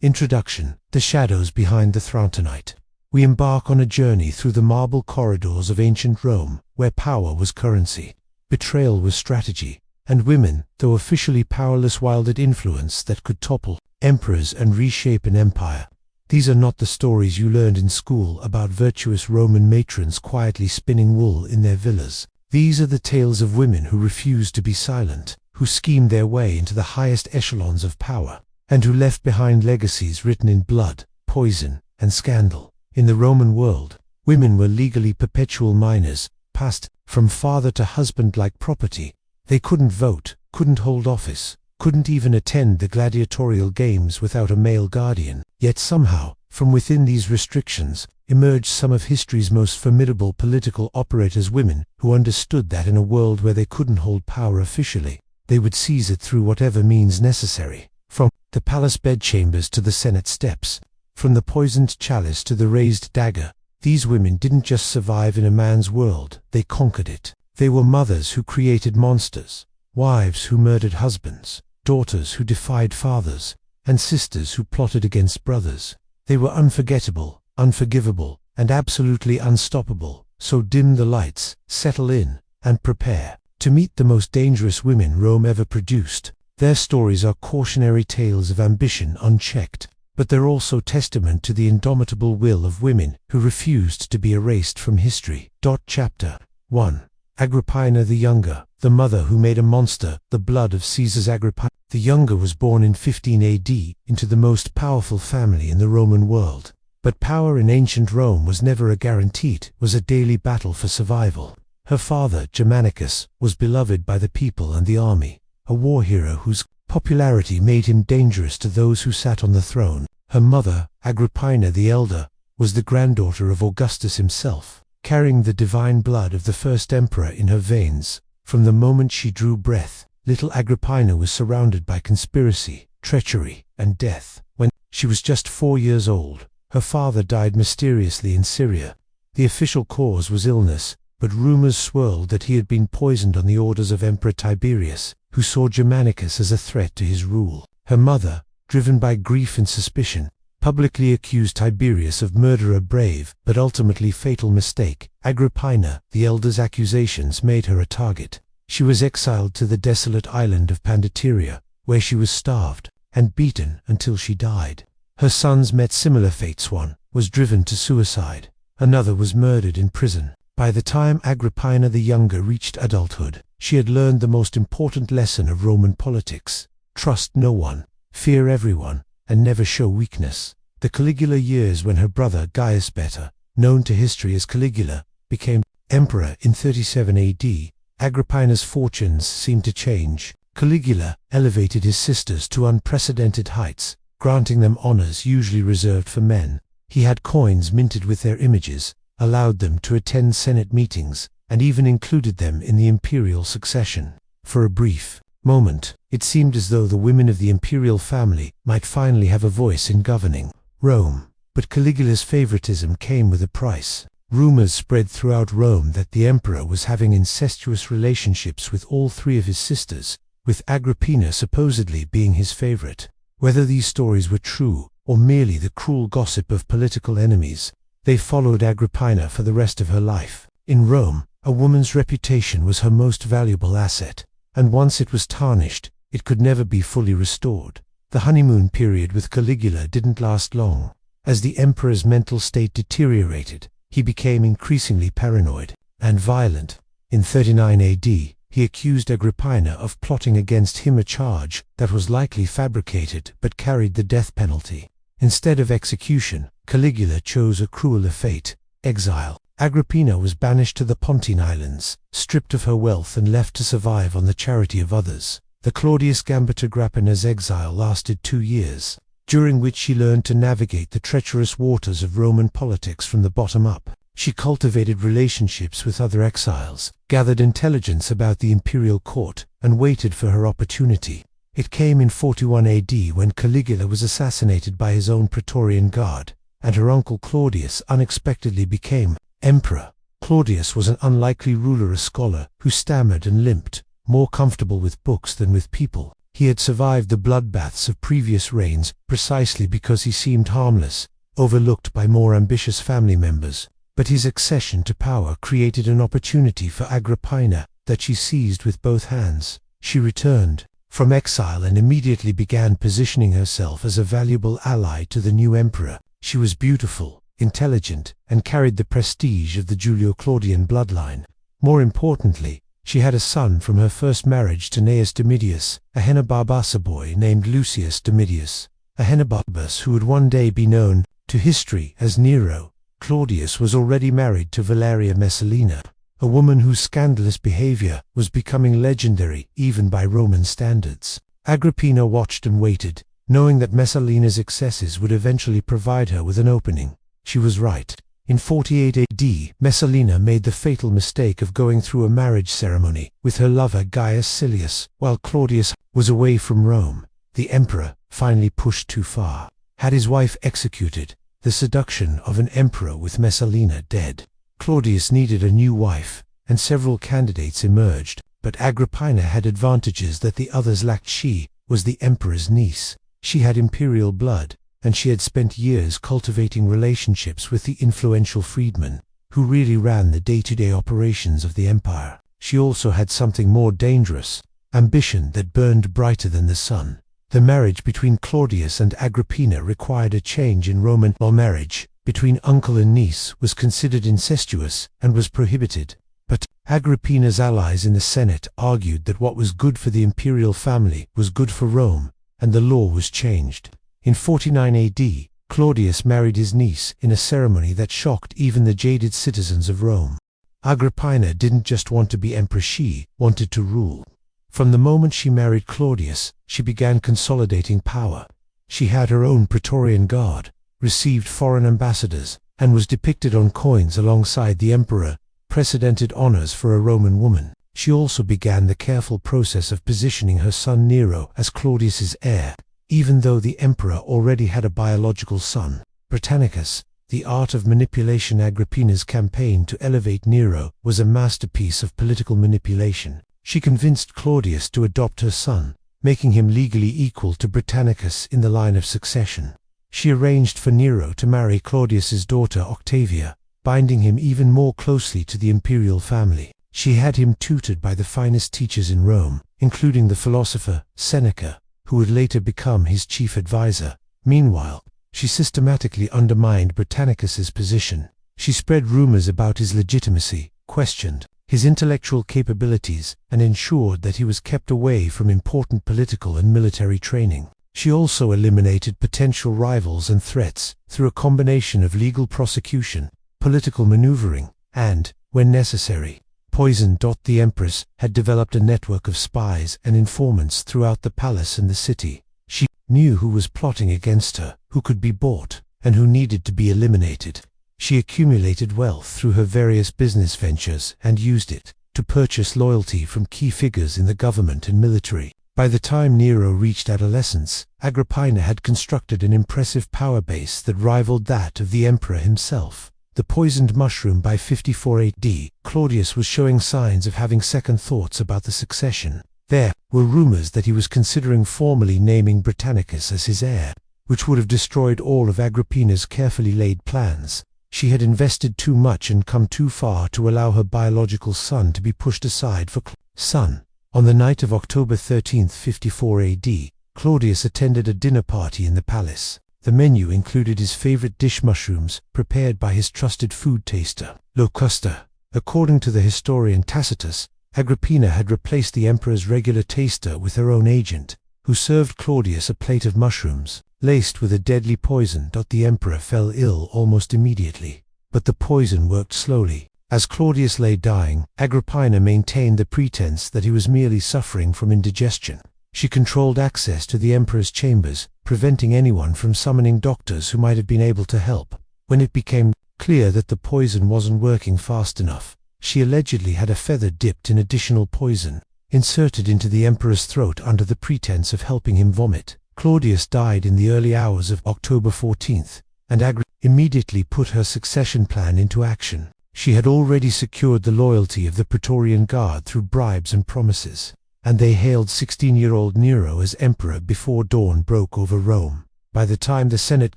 Introduction: The shadows behind the throne. Tonight, we embark on a journey through the marble corridors of ancient Rome, where power was currency, betrayal was strategy, and women, though officially powerless, wielded influence that could topple emperors and reshape an empire. These are not the stories you learned in school about virtuous Roman matrons quietly spinning wool in their villas. These are the tales of women who refused to be silent, who schemed their way into the highest echelons of power, and who left behind legacies written in blood, poison, and scandal. In the Roman world, women were legally perpetual minors, passed from father to husband like property. They couldn't vote, couldn't hold office, couldn't even attend the gladiatorial games without a male guardian. Yet somehow, from within these restrictions, emerged some of history's most formidable political operators, women who understood that in a world where they couldn't hold power officially, they would seize it through whatever means necessary. From the palace bedchambers to the Senate steps, from the poisoned chalice to the raised dagger, these women didn't just survive in a man's world, they conquered it. They were mothers who created monsters, wives who murdered husbands, daughters who defied fathers, and sisters who plotted against brothers. They were unforgettable, unforgivable, and absolutely unstoppable. So dim the lights, settle in, and prepare to meet the most dangerous women Rome ever produced. Their stories are cautionary tales of ambition unchecked, but they're also testament to the indomitable will of women who refused to be erased from history. Chapter 1. Agrippina the Younger, the mother who made a monster, the blood of Caesar's. Agrippina the Younger was born in 15 AD into the most powerful family in the Roman world. But power in ancient Rome was never a guaranteed, it was a daily battle for survival. Her father, Germanicus, was beloved by the people and the army, a war hero whose popularity made him dangerous to those who sat on the throne. Her mother, Agrippina the Elder, was the granddaughter of Augustus himself, carrying the divine blood of the first emperor in her veins. From the moment she drew breath, little Agrippina was surrounded by conspiracy, treachery, and death. When she was just 4 years old, her father died mysteriously in Syria. The official cause was illness, but rumors swirled that he had been poisoned on the orders of Emperor Tiberius, who saw Germanicus as a threat to his rule. Her mother, driven by grief and suspicion, publicly accused Tiberius of murder, a brave but ultimately fatal mistake. Agrippina the Elder's accusations made her a target. She was exiled to the desolate island of Pandateria, where she was starved and beaten until she died. Her sons met similar fates. One was driven to suicide, another was murdered in prison. By the time Agrippina the Younger reached adulthood, she had learned the most important lesson of Roman politics: trust no one, fear everyone, and never show weakness. The Caligula years, when her brother Gaius, better known to history as Caligula, became emperor in 37 AD, Agrippina's fortunes seemed to change. Caligula elevated his sisters to unprecedented heights, granting them honors usually reserved for men. He had coins minted with their images, allowed them to attend Senate meetings, and even included them in the imperial succession. For a brief moment, it seemed as though the women of the imperial family might finally have a voice in governing Rome. But Caligula's favoritism came with a price. Rumors spread throughout Rome that the emperor was having incestuous relationships with all 3 of his sisters, with Agrippina supposedly being his favorite. Whether these stories were true, or merely the cruel gossip of political enemies, they followed Agrippina for the rest of her life. In Rome, a woman's reputation was her most valuable asset, and once it was tarnished, it could never be fully restored. The honeymoon period with Caligula didn't last long. As the emperor's mental state deteriorated, he became increasingly paranoid and violent. In 39 AD, he accused Agrippina of plotting against him, a charge that was likely fabricated but carried the death penalty. Instead of execution, Caligula chose a crueler fate: exile. Agrippina was banished to the Pontine Islands, stripped of her wealth and left to survive on the charity of others. The Claudius Gambit Agrippina's exile lasted 2 years, during which she learned to navigate the treacherous waters of Roman politics from the bottom up. She cultivated relationships with other exiles, gathered intelligence about the imperial court, and waited for her opportunity. It came in 41 AD when Caligula was assassinated by his own Praetorian Guard, and her uncle Claudius unexpectedly became emperor. Claudius was an unlikely ruler, a scholar who stammered and limped, more comfortable with books than with people. He had survived the bloodbaths of previous reigns precisely because he seemed harmless, overlooked by more ambitious family members. But his accession to power created an opportunity for Agrippina that she seized with both hands. She returned from exile and immediately began positioning herself as a valuable ally to the new emperor. She was beautiful, intelligent, and carried the prestige of the Julio-Claudian bloodline. More importantly, she had a son from her first marriage to Gnaeus Domitius, a Ahenobarbus boy named Lucius Domitius, Ahenobarbus who would one day be known to history as Nero. Claudius was already married to Valeria Messalina, a woman whose scandalous behavior was becoming legendary even by Roman standards. Agrippina watched and waited, knowing that Messalina's excesses would eventually provide her with an opening. She was right. In 48 AD, Messalina made the fatal mistake of going through a marriage ceremony with her lover Gaius Silius while Claudius was away from Rome. The emperor finally pushed too far. Had his wife executed, the seduction of an emperor with Messalina dead. Claudius needed a new wife, and several candidates emerged, but Agrippina had advantages that the others lacked. She was the emperor's niece. She had imperial blood, and she had spent years cultivating relationships with the influential freedmen, who really ran the day-to-day operations of the empire. She also had something more dangerous, ambition that burned brighter than the sun. The marriage between Claudius and Agrippina required a change in Roman law. Marriage between uncle and niece was considered incestuous and was prohibited. But Agrippina's allies in the Senate argued that what was good for the imperial family was good for Rome, and the law was changed. In 49 AD, Claudius married his niece in a ceremony that shocked even the jaded citizens of Rome. Agrippina didn't just want to be empress, she wanted to rule. From the moment she married Claudius, she began consolidating power. She had her own Praetorian Guard, received foreign ambassadors, and was depicted on coins alongside the emperor, precedented honors for a Roman woman. She also began the careful process of positioning her son Nero as Claudius's heir, even though the emperor already had a biological son, Britannicus. The art of manipulation. Agrippina's campaign to elevate Nero was a masterpiece of political manipulation. She convinced Claudius to adopt her son, making him legally equal to Britannicus in the line of succession. She arranged for Nero to marry Claudius's daughter Octavia, binding him even more closely to the imperial family. She had him tutored by the finest teachers in Rome, including the philosopher Seneca, who would later become his chief advisor. Meanwhile, she systematically undermined Britannicus's position. She spread rumors about his legitimacy, questioned his intellectual capabilities, and ensured that he was kept away from important political and military training. She also eliminated potential rivals and threats through a combination of legal prosecution, political maneuvering, and, when necessary, poison. The empress had developed a network of spies and informants throughout the palace and the city. She knew who was plotting against her, who could be bought, and who needed to be eliminated. She accumulated wealth through her various business ventures and used it to purchase loyalty from key figures in the government and military. By the time Nero reached adolescence, Agrippina had constructed an impressive power base that rivaled that of the emperor himself. The poisoned mushroom. By 54 AD, Claudius was showing signs of having second thoughts about the succession. There were rumors that he was considering formally naming Britannicus as his heir, which would have destroyed all of Agrippina's carefully laid plans. She had invested too much and come too far to allow her biological son to be pushed aside for son. On the night of October 13, 54 AD, Claudius attended a dinner party in the palace. The menu included his favorite dish, mushrooms, prepared by his trusted food taster, Locusta. According to the historian Tacitus, Agrippina had replaced the emperor's regular taster with her own agent, who served Claudius a plate of mushrooms, laced with a deadly poison. The emperor fell ill almost immediately, but the poison worked slowly. As Claudius lay dying, Agrippina maintained the pretense that he was merely suffering from indigestion. She controlled access to the emperor's chambers, preventing anyone from summoning doctors who might have been able to help. When it became clear that the poison wasn't working fast enough, she allegedly had a feather dipped in additional poison, inserted into the emperor's throat under the pretense of helping him vomit. Claudius died in the early hours of October 14th, and Agrippina immediately put her succession plan into action. She had already secured the loyalty of the Praetorian Guard through bribes and promises. and they hailed 16-year-old Nero as emperor before dawn broke over Rome. By the time the Senate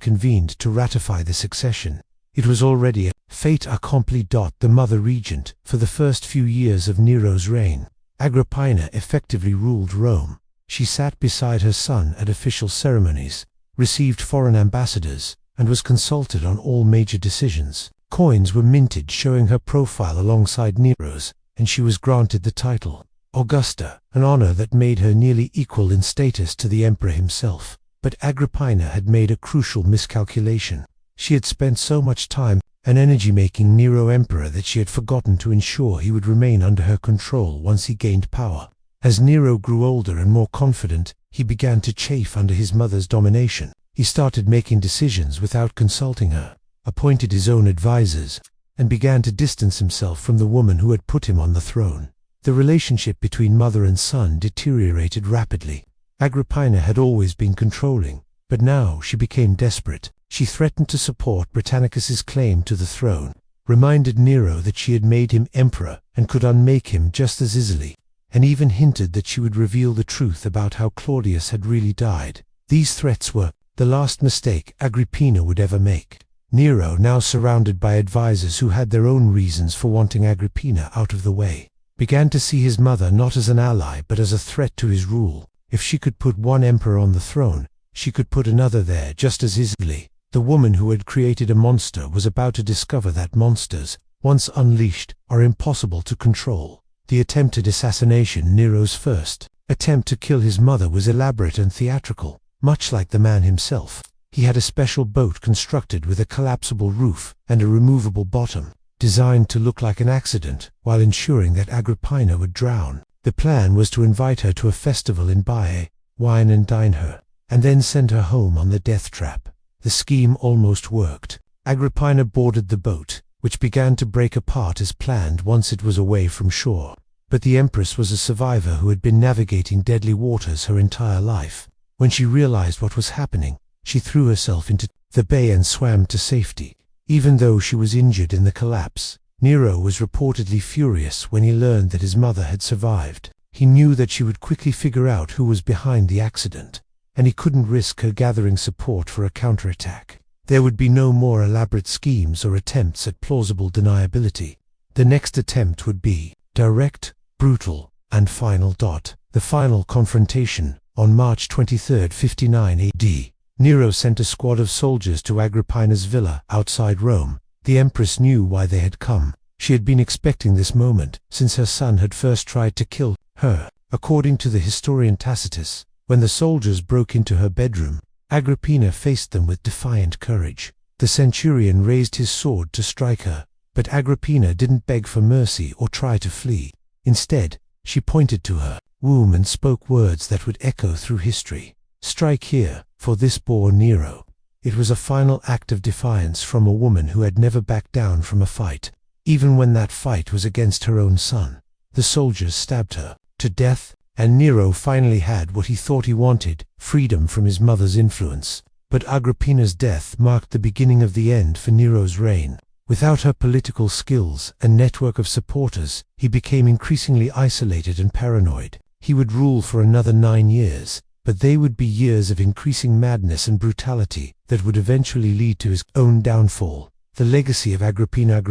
convened to ratify the succession, it was already a fait accompli. The mother regent, for the first few years of Nero's reign, Agrippina effectively ruled Rome. She sat beside her son at official ceremonies, received foreign ambassadors, and was consulted on all major decisions. Coins were minted showing her profile alongside Nero's, and she was granted the title Augusta, an honor that made her nearly equal in status to the emperor himself. But Agrippina had made a crucial miscalculation. She had spent so much time and energy making Nero emperor that she had forgotten to ensure he would remain under her control once he gained power. As Nero grew older and more confident, he began to chafe under his mother's domination. He started making decisions without consulting her, appointed his own advisors, and began to distance himself from the woman who had put him on the throne. The relationship between mother and son deteriorated rapidly. Agrippina had always been controlling, but now she became desperate. She threatened to support Britannicus's claim to the throne, reminded Nero that she had made him emperor and could unmake him just as easily, and even hinted that she would reveal the truth about how Claudius had really died. These threats were the last mistake Agrippina would ever make. Nero, now surrounded by advisors who had their own reasons for wanting Agrippina out of the way, began to see his mother not as an ally but as a threat to his rule. If she could put one emperor on the throne, she could put another there just as easily. The woman who had created a monster was about to discover that monsters, once unleashed, are impossible to control. The attempted assassination, Nero's first attempt to kill his mother, was elaborate and theatrical. Much like the man himself, he had a special boat constructed with a collapsible roof and a removable bottom, designed to look like an accident while ensuring that Agrippina would drown. The plan was to invite her to a festival in Baiae, wine and dine her, and then send her home on the death trap. The scheme almost worked. Agrippina boarded the boat, which began to break apart as planned once it was away from shore. But the Empress was a survivor who had been navigating deadly waters her entire life. When she realized what was happening, she threw herself into the bay and swam to safety. Even though she was injured in the collapse, Nero was reportedly furious when he learned that his mother had survived. He knew that she would quickly figure out who was behind the accident, and he couldn't risk her gathering support for a counterattack. There would be no more elaborate schemes or attempts at plausible deniability. The next attempt would be direct, brutal, and final. The final confrontation, on March 23, 59 AD. Nero sent a squad of soldiers to Agrippina's villa outside Rome. The Empress knew why they had come. She had been expecting this moment since her son had first tried to kill her. According to the historian Tacitus, when the soldiers broke into her bedroom, Agrippina faced them with defiant courage. The centurion raised his sword to strike her, but Agrippina didn't beg for mercy or try to flee. Instead, she pointed to her womb and spoke words that would echo through history. "Strike here, for this bore Nero." It was a final act of defiance from a woman who had never backed down from a fight, even when that fight was against her own son. The soldiers stabbed her to death, and Nero finally had what he thought he wanted, freedom from his mother's influence. But Agrippina's death marked the beginning of the end for Nero's reign. Without her political skills and network of supporters, he became increasingly isolated and paranoid. He would rule for another 9 years, but they would be years of increasing madness and brutality that would eventually lead to his own downfall. The legacy of Agrippina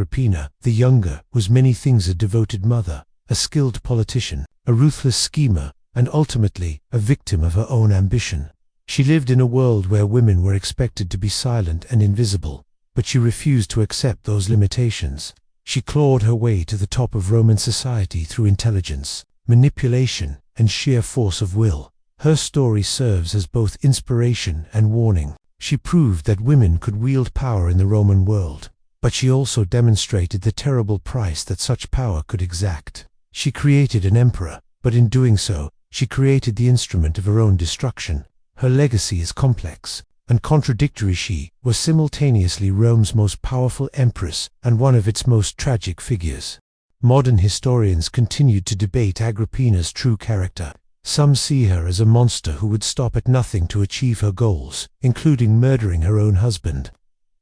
the Younger was many things: a devoted mother, a skilled politician, a ruthless schemer, and ultimately a victim of her own ambition. She lived in a world where women were expected to be silent and invisible, but she refused to accept those limitations. She clawed her way to the top of Roman society through intelligence, manipulation, and sheer force of will. Her story serves as both inspiration and warning. She proved that women could wield power in the Roman world, but she also demonstrated the terrible price that such power could exact. She created an emperor, but in doing so, she created the instrument of her own destruction. Her legacy is complex and contradictory. She was simultaneously Rome's most powerful empress and one of its most tragic figures. Modern historians continued to debate Agrippina's true character. Some see her as a monster who would stop at nothing to achieve her goals, including murdering her own husband.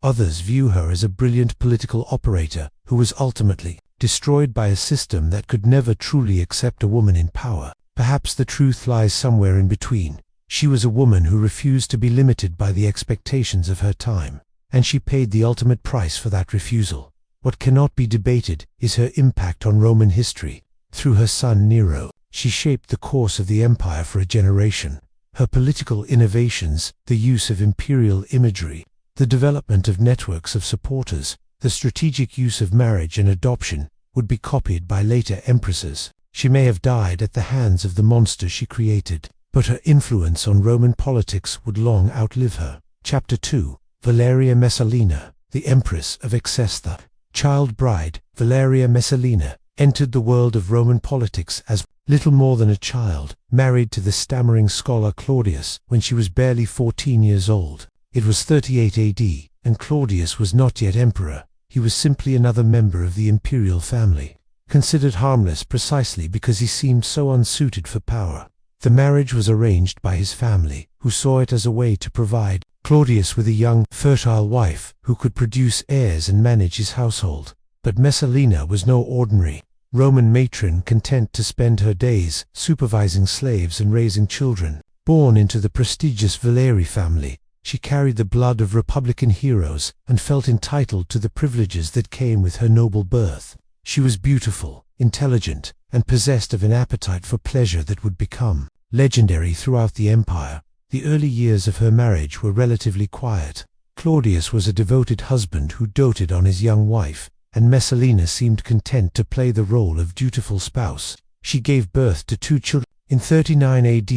Others view her as a brilliant political operator who was ultimately destroyed by a system that could never truly accept a woman in power. Perhaps the truth lies somewhere in between. She was a woman who refused to be limited by the expectations of her time, and she paid the ultimate price for that refusal. What cannot be debated is her impact on Roman history. Through her son Nero, she shaped the course of the empire for a generation. Her political innovations, the use of imperial imagery, the development of networks of supporters, the strategic use of marriage and adoption, would be copied by later empresses. She may have died at the hands of the monster she created, but her influence on Roman politics would long outlive her. Chapter 2. Valeria Messalina, the Empress of Exesta. Child bride, Valeria Messalina, entered the world of Roman politics as little more than a child, married to the stammering scholar Claudius when she was barely 14 years old. It was 38 AD, and Claudius was not yet emperor. He was simply another member of the imperial family, considered harmless precisely because he seemed so unsuited for power. The marriage was arranged by his family, who saw it as a way to provide Claudius with a young, fertile wife who could produce heirs and manage his household. But Messalina was no ordinary Roman matron content to spend her days supervising slaves and raising children. Born into the prestigious Valeri family, she carried the blood of Republican heroes and felt entitled to the privileges that came with her noble birth. She was beautiful, intelligent, and possessed of an appetite for pleasure that would become legendary throughout the empire. The early years of her marriage were relatively quiet. Claudius was a devoted husband who doted on his young wife, and Messalina seemed content to play the role of dutiful spouse. She gave birth to 2 children in 39 AD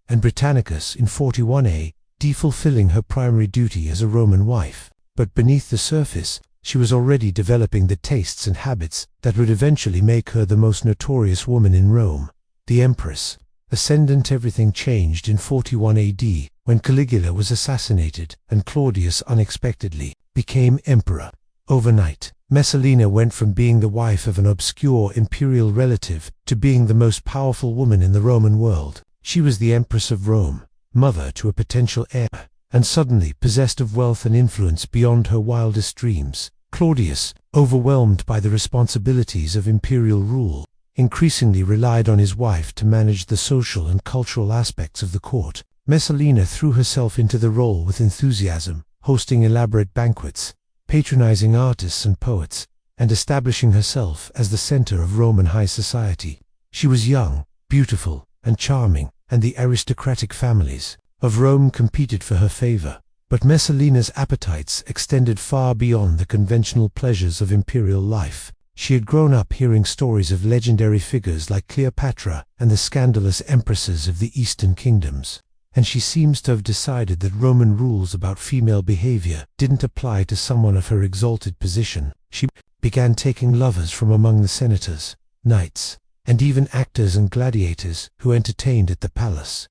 and Britannicus in 41 AD, fulfilling her primary duty as a Roman wife. But beneath the surface, she was already developing the tastes and habits that would eventually make her the most notorious woman in Rome. The Empress. Ascendant. Everything changed in 41 AD when Caligula was assassinated and Claudius unexpectedly became emperor. Overnight, Messalina went from being the wife of an obscure imperial relative to being the most powerful woman in the Roman world. She was the Empress of Rome, mother to a potential heir, and suddenly possessed of wealth and influence beyond her wildest dreams. Claudius, overwhelmed by the responsibilities of imperial rule, increasingly relied on his wife to manage the social and cultural aspects of the court. Messalina threw herself into the role with enthusiasm, hosting elaborate banquets, patronizing artists and poets, and establishing herself as the center of Roman high society. She was young, beautiful, and charming, and the aristocratic families of Rome competed for her favor. But Messalina's appetites extended far beyond the conventional pleasures of imperial life. She had grown up hearing stories of legendary figures like Cleopatra and the scandalous empresses of the Eastern kingdoms, and she seems to have decided that Roman rules about female behavior didn't apply to someone of her exalted position. She began taking lovers from among the senators, knights, and even actors and gladiators who entertained at the palace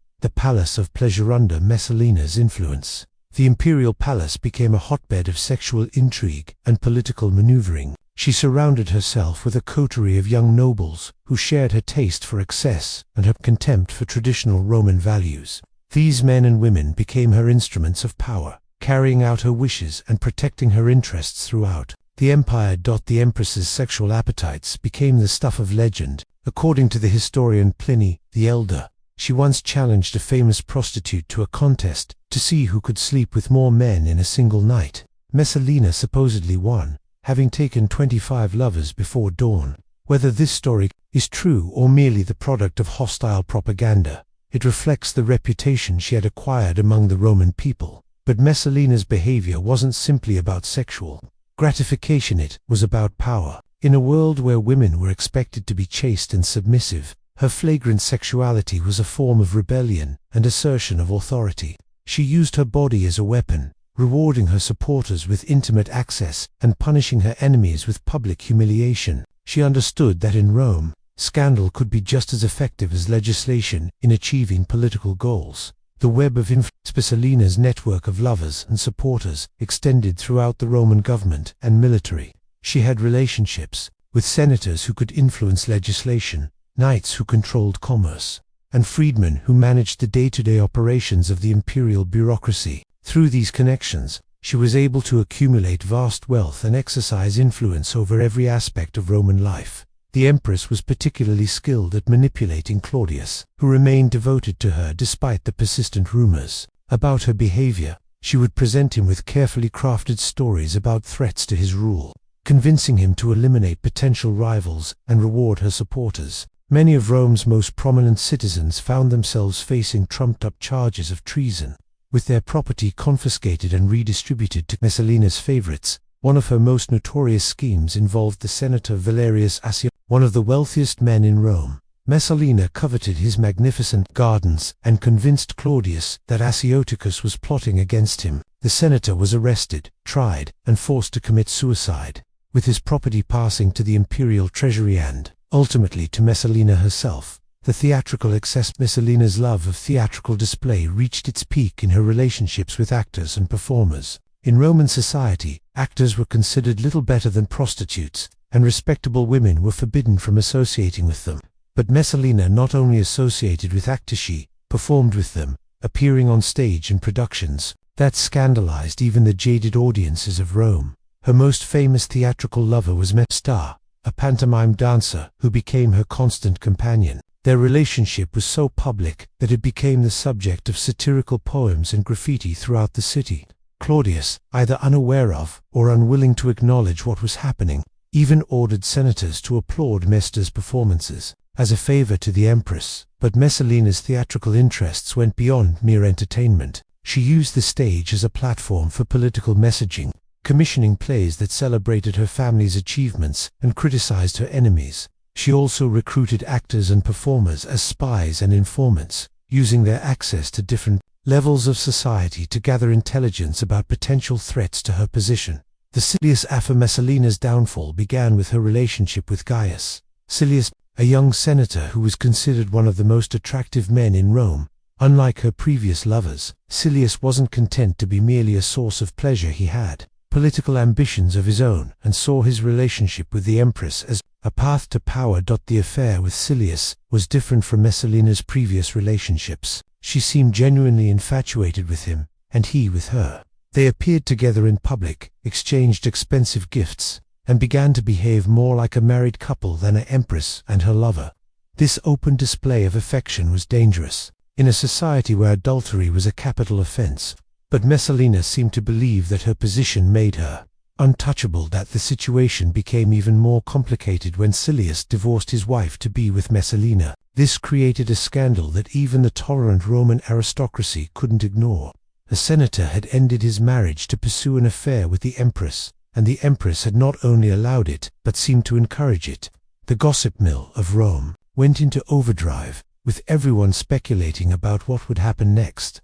of pleasure under Messalina's influence. The imperial palace became a hotbed of sexual intrigue and political maneuvering. She surrounded herself with a coterie of young nobles who shared her taste for excess and her contempt for traditional Roman values. These men and women became her instruments of power, carrying out her wishes and protecting her interests throughout the empire. The empress's sexual appetites became the stuff of legend. According to the historian Pliny the Elder, she once challenged a famous prostitute to a contest to see who could sleep with more men in a single night. Messalina supposedly won, having taken 25 lovers before dawn. Whether this story is true or merely the product of hostile propaganda, it reflects the reputation she had acquired among the Roman people. But Messalina's behavior wasn't simply about sexual gratification, it was about power. In a world where women were expected to be chaste and submissive, her flagrant sexuality was a form of rebellion and assertion of authority. She used her body as a weapon, rewarding her supporters with intimate access and punishing her enemies with public humiliation. She understood that in Rome, scandal could be just as effective as legislation in achieving political goals. The web of influence. Messalina's network of lovers and supporters extended throughout the Roman government and military. She had relationships with senators who could influence legislation, knights who controlled commerce, and freedmen who managed the day-to-day operations of the imperial bureaucracy. Through these connections, she was able to accumulate vast wealth and exercise influence over every aspect of Roman life. The empress was particularly skilled at manipulating Claudius, who remained devoted to her despite the persistent rumors about her behavior. She would present him with carefully crafted stories about threats to his rule, convincing him to eliminate potential rivals and reward her supporters. Many of Rome's most prominent citizens found themselves facing trumped-up charges of treason, with their property confiscated and redistributed to Messalina's favorites. One of her most notorious schemes involved the senator Valerius Accio, one of the wealthiest men in Rome. Messalina coveted his magnificent gardens and convinced Claudius that Acioticus was plotting against him. The senator was arrested, tried, and forced to commit suicide, with his property passing to the imperial treasury and, ultimately, to Messalina herself. The theatrical excess. Messalina's love of theatrical display reached its peak in her relationships with actors and performers. In Roman society, actors were considered little better than prostitutes, and respectable women were forbidden from associating with them. But Messalina not only associated with actors, she performed with them, appearing on stage in productions that scandalized even the jaded audiences of Rome. Her most famous theatrical lover was Star, a pantomime dancer who became her constant companion. Their relationship was so public that it became the subject of satirical poems and graffiti throughout the city. Claudius, either unaware of or unwilling to acknowledge what was happening, even ordered senators to applaud Mestar's performances as a favor to the empress. But Messalina's theatrical interests went beyond mere entertainment. She used the stage as a platform for political messaging, commissioning plays that celebrated her family's achievements and criticized her enemies. She also recruited actors and performers as spies and informants, using their access to different levels of society to gather intelligence about potential threats to her position. The Silius. After Messalina's downfall began with her relationship with Gaius Silius, a young senator who was considered one of the most attractive men in Rome. Unlike her previous lovers, Silius wasn't content to be merely a source of pleasure. He had political ambitions of his own and saw his relationship with the empress as a path to power. The affair with Silius was different from Messalina's previous relationships. She seemed genuinely infatuated with him, and he with her. They appeared together in public, exchanged expensive gifts, and began to behave more like a married couple than an empress and her lover. This open display of affection was dangerous in a society where adultery was a capital offense. But Messalina seemed to believe that her position made her untouchable. The situation became even more complicated when Silius divorced his wife to be with Messalina. This created a scandal that even the tolerant Roman aristocracy couldn't ignore. The senator had ended his marriage to pursue an affair with the empress, and the empress had not only allowed it, but seemed to encourage it. The gossip mill of Rome went into overdrive, with everyone speculating about what would happen next.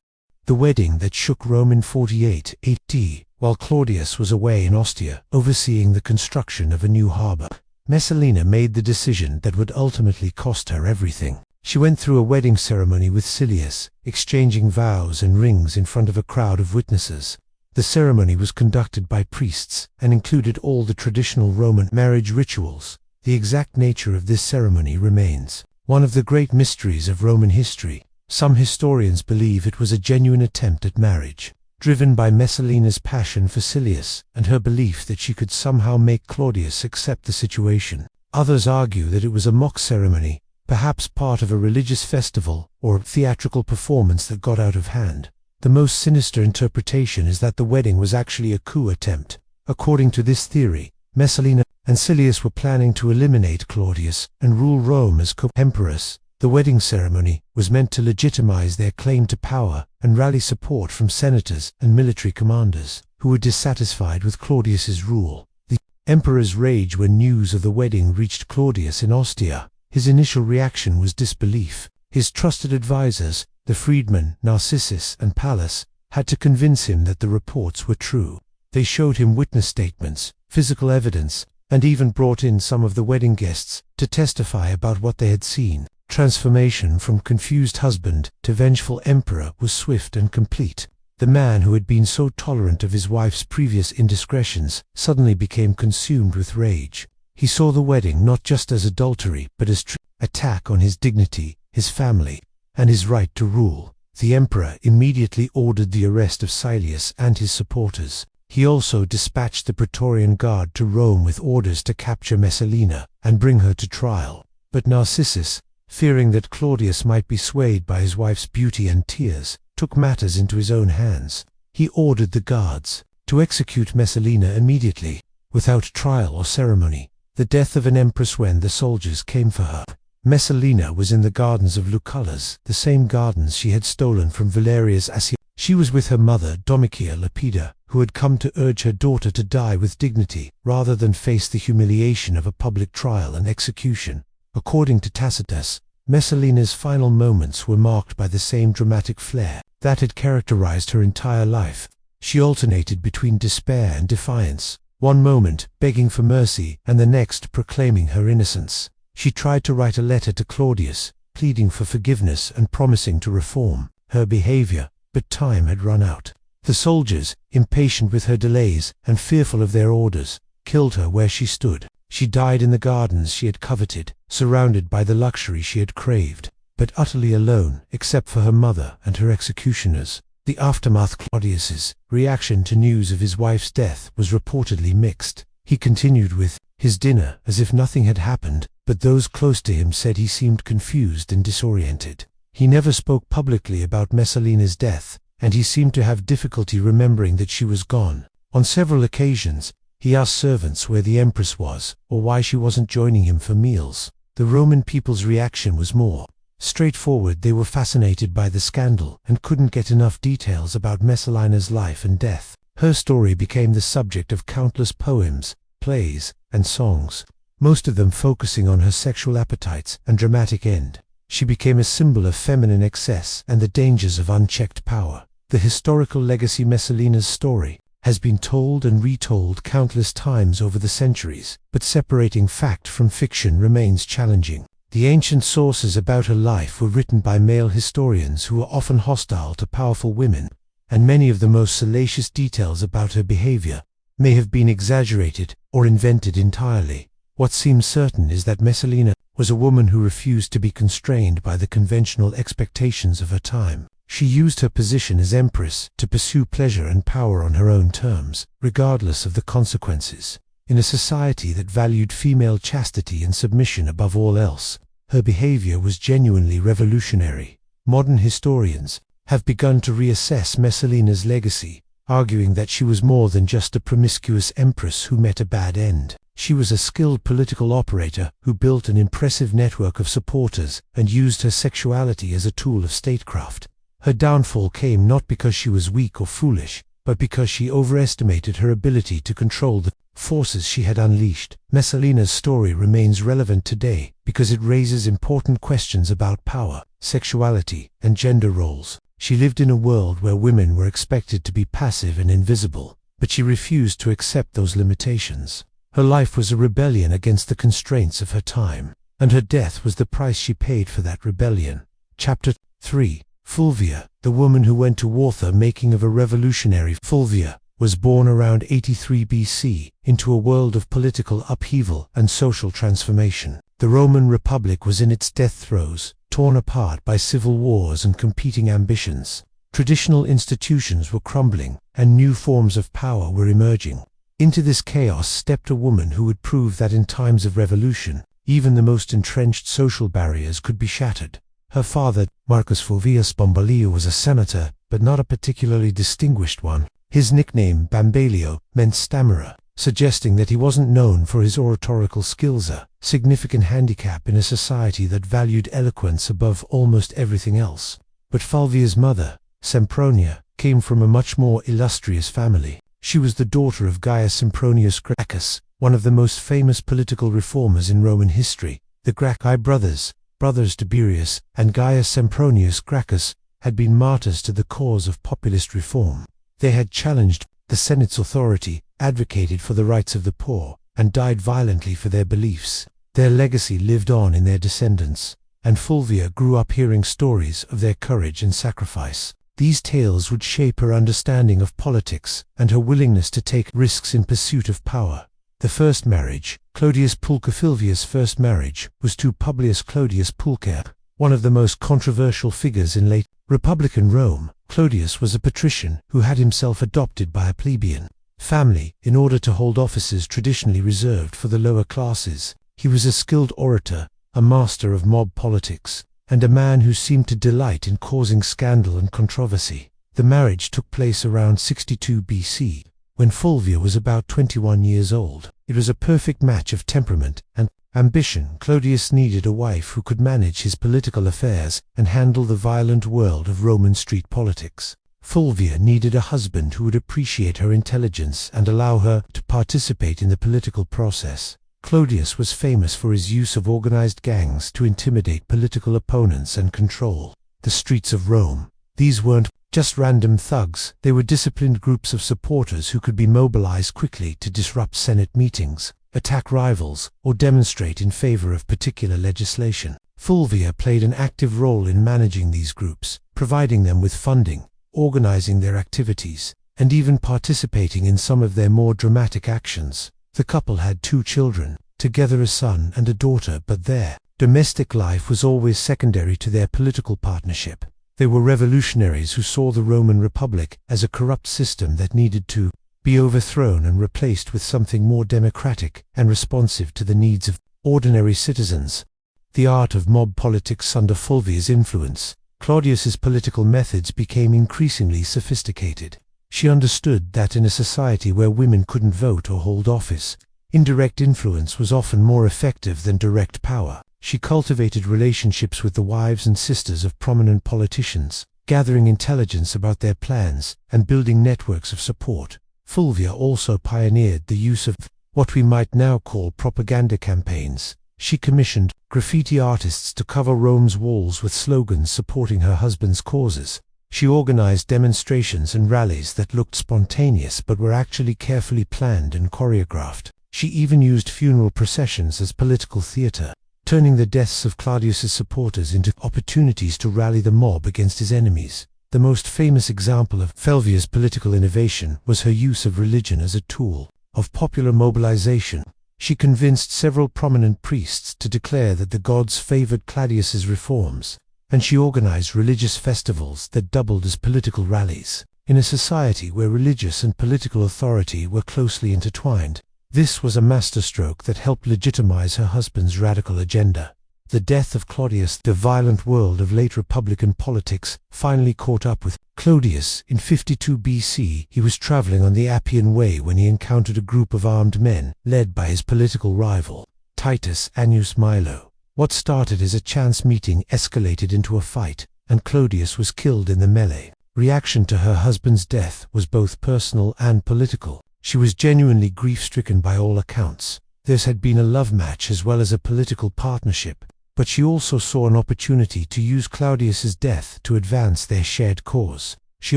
The wedding that shook Rome in 48 AD, while Claudius was away in Ostia, overseeing the construction of a new harbor. Messalina made the decision that would ultimately cost her everything. She went through a wedding ceremony with Silius, exchanging vows and rings in front of a crowd of witnesses. The ceremony was conducted by priests and included all the traditional Roman marriage rituals. The exact nature of this ceremony remains one of the great mysteries of Roman history. Some historians believe it was a genuine attempt at marriage, driven by Messalina's passion for Silius and her belief that she could somehow make Claudius accept the situation. Others argue that it was a mock ceremony, perhaps part of a religious festival or theatrical performance that got out of hand. The most sinister interpretation is that the wedding was actually a coup attempt. According to this theory, Messalina and Silius were planning to eliminate Claudius and rule Rome as co-emperors. The wedding ceremony was meant to legitimize their claim to power and rally support from senators and military commanders who were dissatisfied with Claudius's rule. The emperor's rage when news of the wedding reached Claudius in Ostia. His initial reaction was disbelief. His trusted advisors, the freedmen Narcissus and Pallas, had to convince him that the reports were true. They showed him witness statements, physical evidence, and even brought in some of the wedding guests to testify about what they had seen. Transformation from confused husband to vengeful emperor was swift and complete. The man who had been so tolerant of his wife's previous indiscretions suddenly became consumed with rage. He saw the wedding not just as adultery, but as attack on his dignity, his family, and his right to rule. The emperor immediately ordered the arrest of Silius and his supporters. He also dispatched the Praetorian Guard to Rome with orders to capture Messalina and bring her to trial. But Narcissus, fearing that Claudius might be swayed by his wife's beauty and tears, took matters into his own hands. He ordered the guards to execute Messalina immediately, without trial or ceremony. The death of an empress when the soldiers came for her. Messalina was in the gardens of Lucullus, the same gardens she had stolen from Valerius Accius. She was with her mother Domitia Lepida, who had come to urge her daughter to die with dignity, rather than face the humiliation of a public trial and execution. According to Tacitus, Messalina's final moments were marked by the same dramatic flair that had characterized her entire life. She alternated between despair and defiance, one moment begging for mercy and the next proclaiming her innocence. She tried to write a letter to Claudius, pleading for forgiveness and promising to reform her behavior, but time had run out. The soldiers, impatient with her delays and fearful of their orders, killed her where she stood. She died in the gardens she had coveted, surrounded by the luxury she had craved, but utterly alone except for her mother and her executioners. The aftermath. Claudius's reaction to news of his wife's death was reportedly mixed. He continued with his dinner as if nothing had happened, but those close to him said he seemed confused and disoriented. He never spoke publicly about Messalina's death, and he seemed to have difficulty remembering that she was gone. On several occasions, he asked servants where the empress was, or why she wasn't joining him for meals. The Roman people's reaction was more straightforward. They were fascinated by the scandal and couldn't get enough details about Messalina's life and death. Her story became the subject of countless poems, plays, and songs, most of them focusing on her sexual appetites and dramatic end. She became a symbol of feminine excess and the dangers of unchecked power. The historical legacy. Messalina's story has been told and retold countless times over the centuries, but separating fact from fiction remains challenging. The ancient sources about her life were written by male historians who were often hostile to powerful women, and many of the most salacious details about her behavior may have been exaggerated or invented entirely. What seems certain is that Messalina was a woman who refused to be constrained by the conventional expectations of her time. She used her position as empress to pursue pleasure and power on her own terms, regardless of the consequences. In a society that valued female chastity and submission above all else, her behavior was genuinely revolutionary. Modern historians have begun to reassess Messalina's legacy, arguing that she was more than just a promiscuous empress who met a bad end. She was a skilled political operator who built an impressive network of supporters and used her sexuality as a tool of statecraft. Her downfall came not because she was weak or foolish, but because she overestimated her ability to control the forces she had unleashed. Messalina's story remains relevant today because it raises important questions about power, sexuality, and gender roles. She lived in a world where women were expected to be passive and invisible, but she refused to accept those limitations. Her life was a rebellion against the constraints of her time, and her death was the price she paid for that rebellion. Chapter 3. Fulvia, the woman who went to war. The making of a revolutionary. Fulvia was born around 83 BC into a world of political upheaval and social transformation. The Roman Republic was in its death throes, torn apart by civil wars and competing ambitions. Traditional institutions were crumbling, and new forms of power were emerging. Into this chaos stepped a woman who would prove that in times of revolution, even the most entrenched social barriers could be shattered. Her father, Marcus Fulvius Bombalio, was a senator, but not a particularly distinguished one. His nickname, Bambalio, meant stammerer, suggesting that he wasn't known for his oratorical skills, a significant handicap in a society that valued eloquence above almost everything else. But Fulvia's mother, Sempronia, came from a much more illustrious family. She was the daughter of Gaius Sempronius Gracchus, one of the most famous political reformers in Roman history. The Gracchi brothers, Tiberius and Gaius Sempronius Gracchus, had been martyrs to the cause of populist reform. They had challenged the Senate's authority, advocated for the rights of the poor, and died violently for their beliefs. Their legacy lived on in their descendants, and Fulvia grew up hearing stories of their courage and sacrifice. These tales would shape her understanding of politics and her willingness to take risks in pursuit of power. The first marriage, Clodius Pulcher. Fulvia's first marriage was to Publius Clodius Pulcher, one of the most controversial figures in late Republican Rome. Clodius was a patrician who had himself adopted by a plebeian. family in order to hold offices traditionally reserved for the lower classes. He was a skilled orator, a master of mob politics, and a man who seemed to delight in causing scandal and controversy. The marriage took place around 62 BC, when Fulvia was about 21 years old. It was a perfect match of temperament and ambition. Clodius needed a wife who could manage his political affairs and handle the violent world of Roman street politics. Fulvia needed a husband who would appreciate her intelligence and allow her to participate in the political process. Clodius was famous for his use of organized gangs to intimidate political opponents and control the streets of Rome. These weren't just random thugs, they were disciplined groups of supporters who could be mobilized quickly to disrupt Senate meetings, attack rivals, or demonstrate in favor of particular legislation. Fulvia played an active role in managing these groups, providing them with funding, organizing their activities, and even participating in some of their more dramatic actions. The couple had 2 children, together a son and a daughter, but their domestic life was always secondary to their political partnership. They were revolutionaries who saw the Roman Republic as a corrupt system that needed to be overthrown and replaced with something more democratic and responsive to the needs of ordinary citizens. The art of mob politics under Fulvia's influence, Claudius's political methods became increasingly sophisticated. She understood that in a society where women couldn't vote or hold office, indirect influence was often more effective than direct power. She cultivated relationships with the wives and sisters of prominent politicians, gathering intelligence about their plans and building networks of support. Fulvia also pioneered the use of what we might now call propaganda campaigns. She commissioned graffiti artists to cover Rome's walls with slogans supporting her husband's causes. She organized demonstrations and rallies that looked spontaneous but were actually carefully planned and choreographed. She even used funeral processions as political theater, turning the deaths of Claudius's supporters into opportunities to rally the mob against his enemies. The most famous example of Fulvia's political innovation was her use of religion as a tool of popular mobilization. She convinced several prominent priests to declare that the gods favored Claudius's reforms, and she organized religious festivals that doubled as political rallies. In a society where religious and political authority were closely intertwined, this was a masterstroke that helped legitimize her husband's radical agenda. The death of Claudius, the violent world of late Republican politics, finally caught up with Clodius. In 52 BC, he was traveling on the Appian Way when he encountered a group of armed men, led by his political rival, Titus Annius Milo. What started as a chance meeting escalated into a fight, and Clodius was killed in the melee. Reaction to her husband's death was both personal and political. She was genuinely grief-stricken by all accounts. Theirs had been a love match as well as a political partnership, but she also saw an opportunity to use Claudius's death to advance their shared cause. She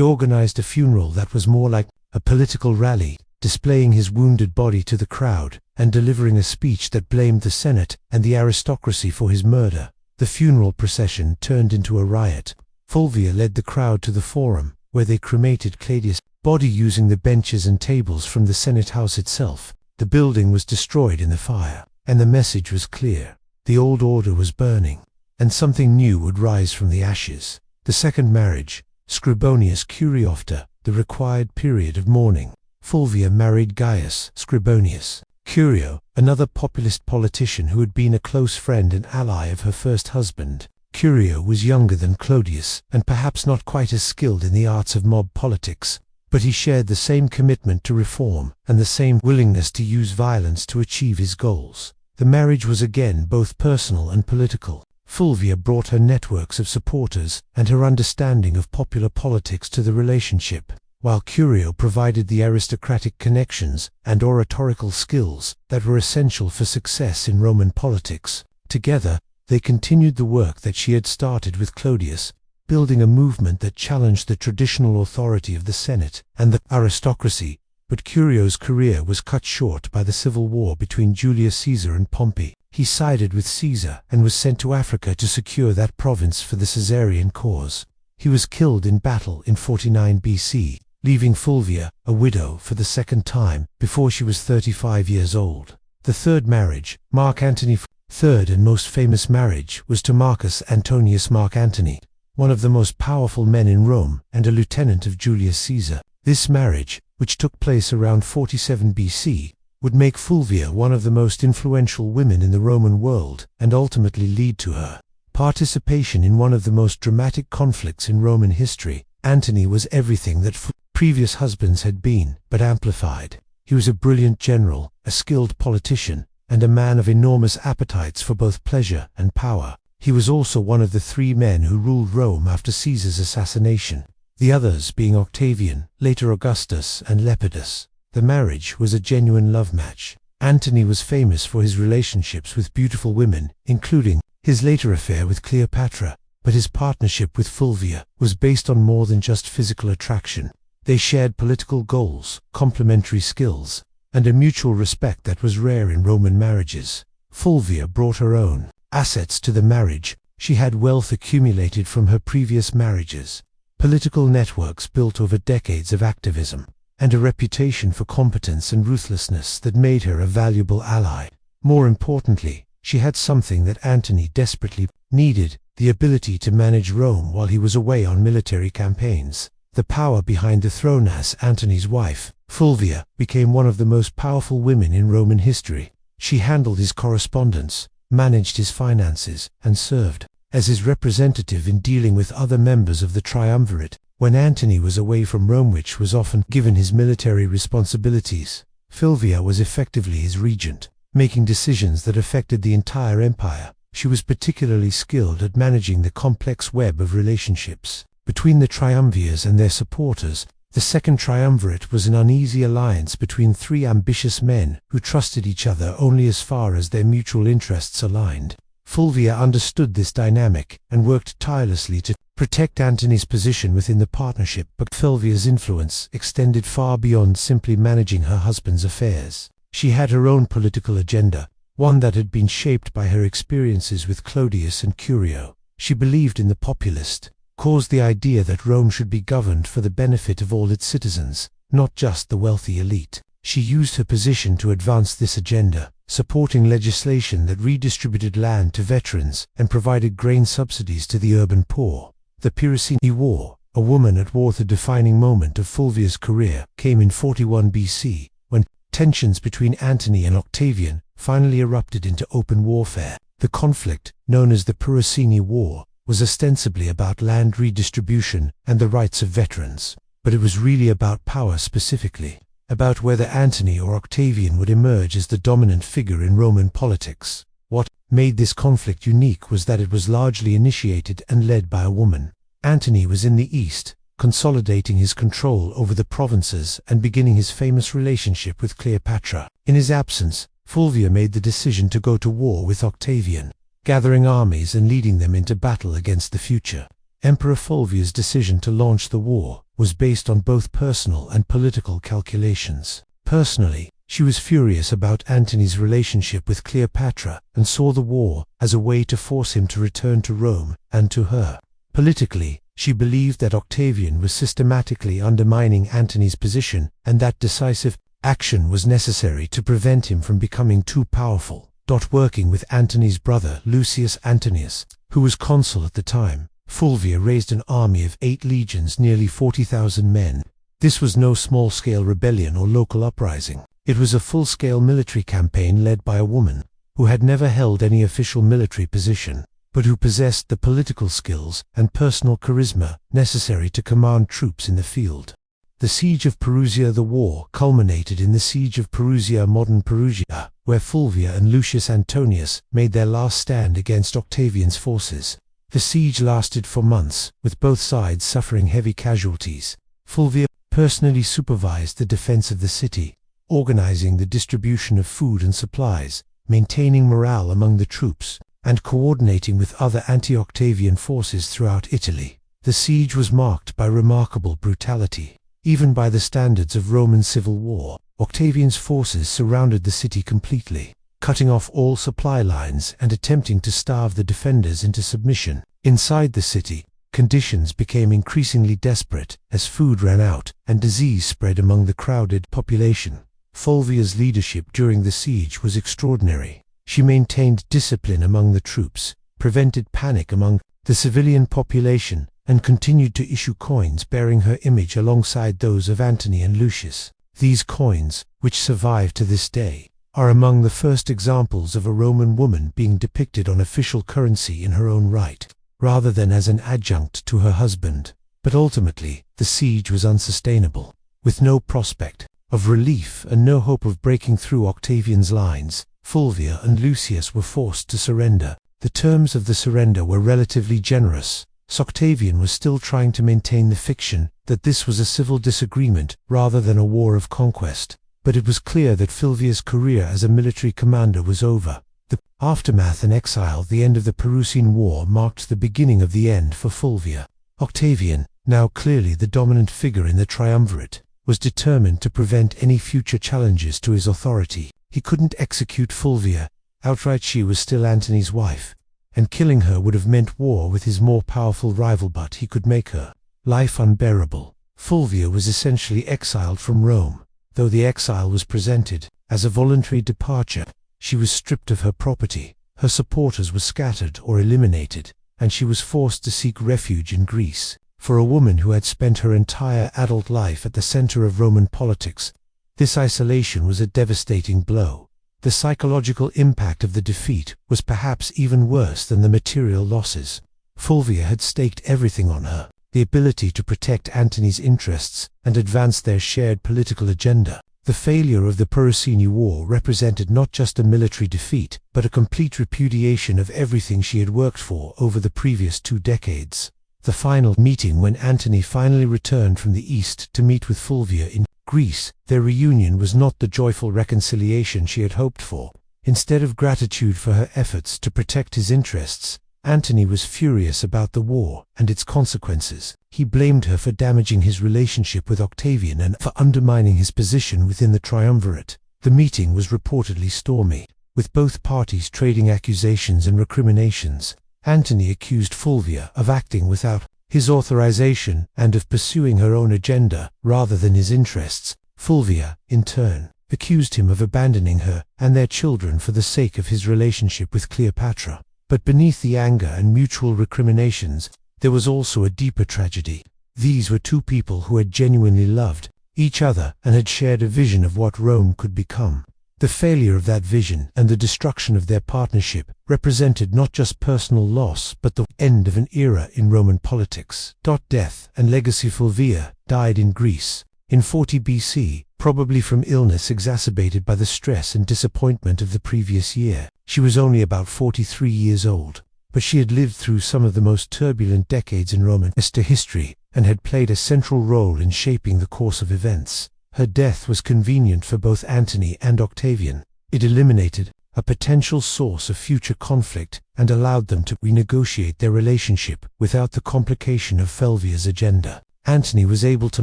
organized a funeral that was more like a political rally, displaying his wounded body to the crowd and delivering a speech that blamed the Senate and the aristocracy for his murder. The funeral procession turned into a riot. Fulvia led the crowd to the Forum, where they cremated Claudius' body using the benches and tables from the Senate house itself. The building was destroyed in the fire, and the message was clear. The old order was burning, and something new would rise from the ashes. The second marriage, Scribonius Curiofta, the required period of mourning. Fulvia married Gaius Scribonius Curio, another populist politician who had been a close friend and ally of her first husband. Curio was younger than Clodius, and perhaps not quite as skilled in the arts of mob politics, but he shared the same commitment to reform and the same willingness to use violence to achieve his goals. The marriage was again both personal and political. Fulvia brought her networks of supporters and her understanding of popular politics to the relationship, while Curio provided the aristocratic connections and oratorical skills that were essential for success in Roman politics. Together, they continued the work that she had started with Clodius, building a movement that challenged the traditional authority of the Senate and the aristocracy. But Curio's career was cut short by the civil war between Julius Caesar and Pompey. He sided with Caesar and was sent to Africa to secure that province for the Caesarian cause. He was killed in battle in 49 BC, leaving Fulvia a widow for the second time before she was 35 years old. The third marriage, Mark Antony's third and most famous marriage, was to Marcus Antonius Mark Antony, one of the most powerful men in Rome and a lieutenant of Julius Caesar. This marriage, which took place around 47 BC, would make Fulvia one of the most influential women in the Roman world and ultimately lead to her participation in one of the most dramatic conflicts in Roman history. Antony was everything that previous husbands had been, but amplified. He was a brilliant general, a skilled politician, and a man of enormous appetites for both pleasure and power. He was also one of the 3 men who ruled Rome after Caesar's assassination, the others being Octavian, later Augustus, and Lepidus. The marriage was a genuine love match. Antony was famous for his relationships with beautiful women, including his later affair with Cleopatra, but his partnership with Fulvia was based on more than just physical attraction. They shared political goals, complementary skills, and a mutual respect that was rare in Roman marriages. Fulvia brought her own assets to the marriage. She had wealth accumulated from her previous marriages, political networks built over decades of activism, and a reputation for competence and ruthlessness that made her a valuable ally. More importantly, she had something that Antony desperately needed: the ability to manage Rome while he was away on military campaigns. The power behind the throne. As Antony's wife, Fulvia became one of the most powerful women in Roman history. She handled his correspondence, managed his finances, and served as his representative in dealing with other members of the triumvirate when Antony was away from Rome, which was often given his military responsibilities. Fulvia was effectively his regent, making decisions that affected the entire empire. She was particularly skilled at managing the complex web of relationships between the triumvirs and their supporters. The second triumvirate was an uneasy alliance between 3 ambitious men who trusted each other only as far as their mutual interests aligned. Fulvia understood this dynamic and worked tirelessly to protect Antony's position within the partnership, but Fulvia's influence extended far beyond simply managing her husband's affairs. She had her own political agenda, one that had been shaped by her experiences with Clodius and Curio. She believed in the populist cause, the idea that Rome should be governed for the benefit of all its citizens, not just the wealthy elite. She used her position to advance this agenda, supporting legislation that redistributed land to veterans and provided grain subsidies to the urban poor. The Poisonings War, a woman at war. The defining moment of Fulvia's career came in 41 BC, when tensions between Antony and Octavian finally erupted into open warfare. The conflict, known as the Poisonings War, was ostensibly about land redistribution and the rights of veterans, but it was really about power, specifically about whether Antony or Octavian would emerge as the dominant figure in Roman politics. What made this conflict unique was that it was largely initiated and led by a woman. Antony was in the east, consolidating his control over the provinces and beginning his famous relationship with Cleopatra. In his absence, Fulvia made the decision to go to war with Octavian, gathering armies and leading them into battle against the future Emperor. Fulvia's decision to launch the war was based on both personal and political calculations. Personally, she was furious about Antony's relationship with Cleopatra and saw the war as a way to force him to return to Rome and to her. Politically, she believed that Octavian was systematically undermining Antony's position and that decisive action was necessary to prevent him from becoming too powerful. Working with Antony's brother Lucius Antonius, who was consul at the time, Fulvia raised an army of 8 legions, nearly 40,000 men. This was no small-scale rebellion or local uprising. It was a full-scale military campaign led by a woman who had never held any official military position, but who possessed the political skills and personal charisma necessary to command troops in the field. The Siege of Perusia. The war culminated in the Siege of Perusia, modern Perugia, where Fulvia and Lucius Antonius made their last stand against Octavian's forces. The siege lasted for months, with both sides suffering heavy casualties. Fulvia personally supervised the defense of the city, organizing the distribution of food and supplies, maintaining morale among the troops, and coordinating with other anti-Octavian forces throughout Italy. The siege was marked by remarkable brutality. Even by the standards of Roman civil war, Octavian's forces surrounded the city completely, cutting off all supply lines and attempting to starve the defenders into submission. Inside the city, conditions became increasingly desperate as food ran out and disease spread among the crowded population. Fulvia's leadership during the siege was extraordinary. She maintained discipline among the troops, prevented panic among the civilian population, and continued to issue coins bearing her image alongside those of Antony and Lucius. These coins, which survive to this day, are among the first examples of a Roman woman being depicted on official currency in her own right, rather than as an adjunct to her husband. But ultimately, the siege was unsustainable. With no prospect of relief and no hope of breaking through Octavian's lines, Fulvia and Lucius were forced to surrender. The terms of the surrender were relatively generous, so Octavian was still trying to maintain the fiction that this was a civil disagreement rather than a war of conquest. But it was clear that Fulvia's career as a military commander was over. The aftermath and exile, the end of the Perusian War, marked the beginning of the end for Fulvia. Octavian, now clearly the dominant figure in the triumvirate, was determined to prevent any future challenges to his authority. He couldn't execute Fulvia outright. She was still Antony's wife, and killing her would have meant war with his more powerful rival, but he could make her life unbearable. Fulvia was essentially exiled from Rome. Though the exile was presented as a voluntary departure, she was stripped of her property, her supporters were scattered or eliminated, and she was forced to seek refuge in Greece. For a woman who had spent her entire adult life at the center of Roman politics, this isolation was a devastating blow. The psychological impact of the defeat was perhaps even worse than the material losses. Fulvia had staked everything on her: the ability to protect Antony's interests and advance their shared political agenda. The failure of the Perusian War represented not just a military defeat, but a complete repudiation of everything she had worked for over the previous 2 decades. The final meeting, when Antony finally returned from the east to meet with Fulvia in Greece, their reunion was not the joyful reconciliation she had hoped for. Instead of gratitude for her efforts to protect his interests, Antony was furious about the war and its consequences. He blamed her for damaging his relationship with Octavian and for undermining his position within the triumvirate. The meeting was reportedly stormy, with both parties trading accusations and recriminations. Antony accused Fulvia of acting without his authorization and of pursuing her own agenda rather than his interests. Fulvia, in turn, accused him of abandoning her and their children for the sake of his relationship with Cleopatra. But beneath the anger and mutual recriminations, there was also a deeper tragedy. These were 2 people who had genuinely loved each other and had shared a vision of what Rome could become. The failure of that vision and the destruction of their partnership represented not just personal loss but the end of an era in Roman politics. Death and legacy. Fulvia died in Greece in 40 BC, probably from illness exacerbated by the stress and disappointment of the previous year. She was only about 43 years old, but she had lived through some of the most turbulent decades in Roman history and had played a central role in shaping the course of events. Her death was convenient for both Antony and Octavian. It eliminated a potential source of future conflict and allowed them to renegotiate their relationship without the complication of Fulvia's agenda. Antony was able to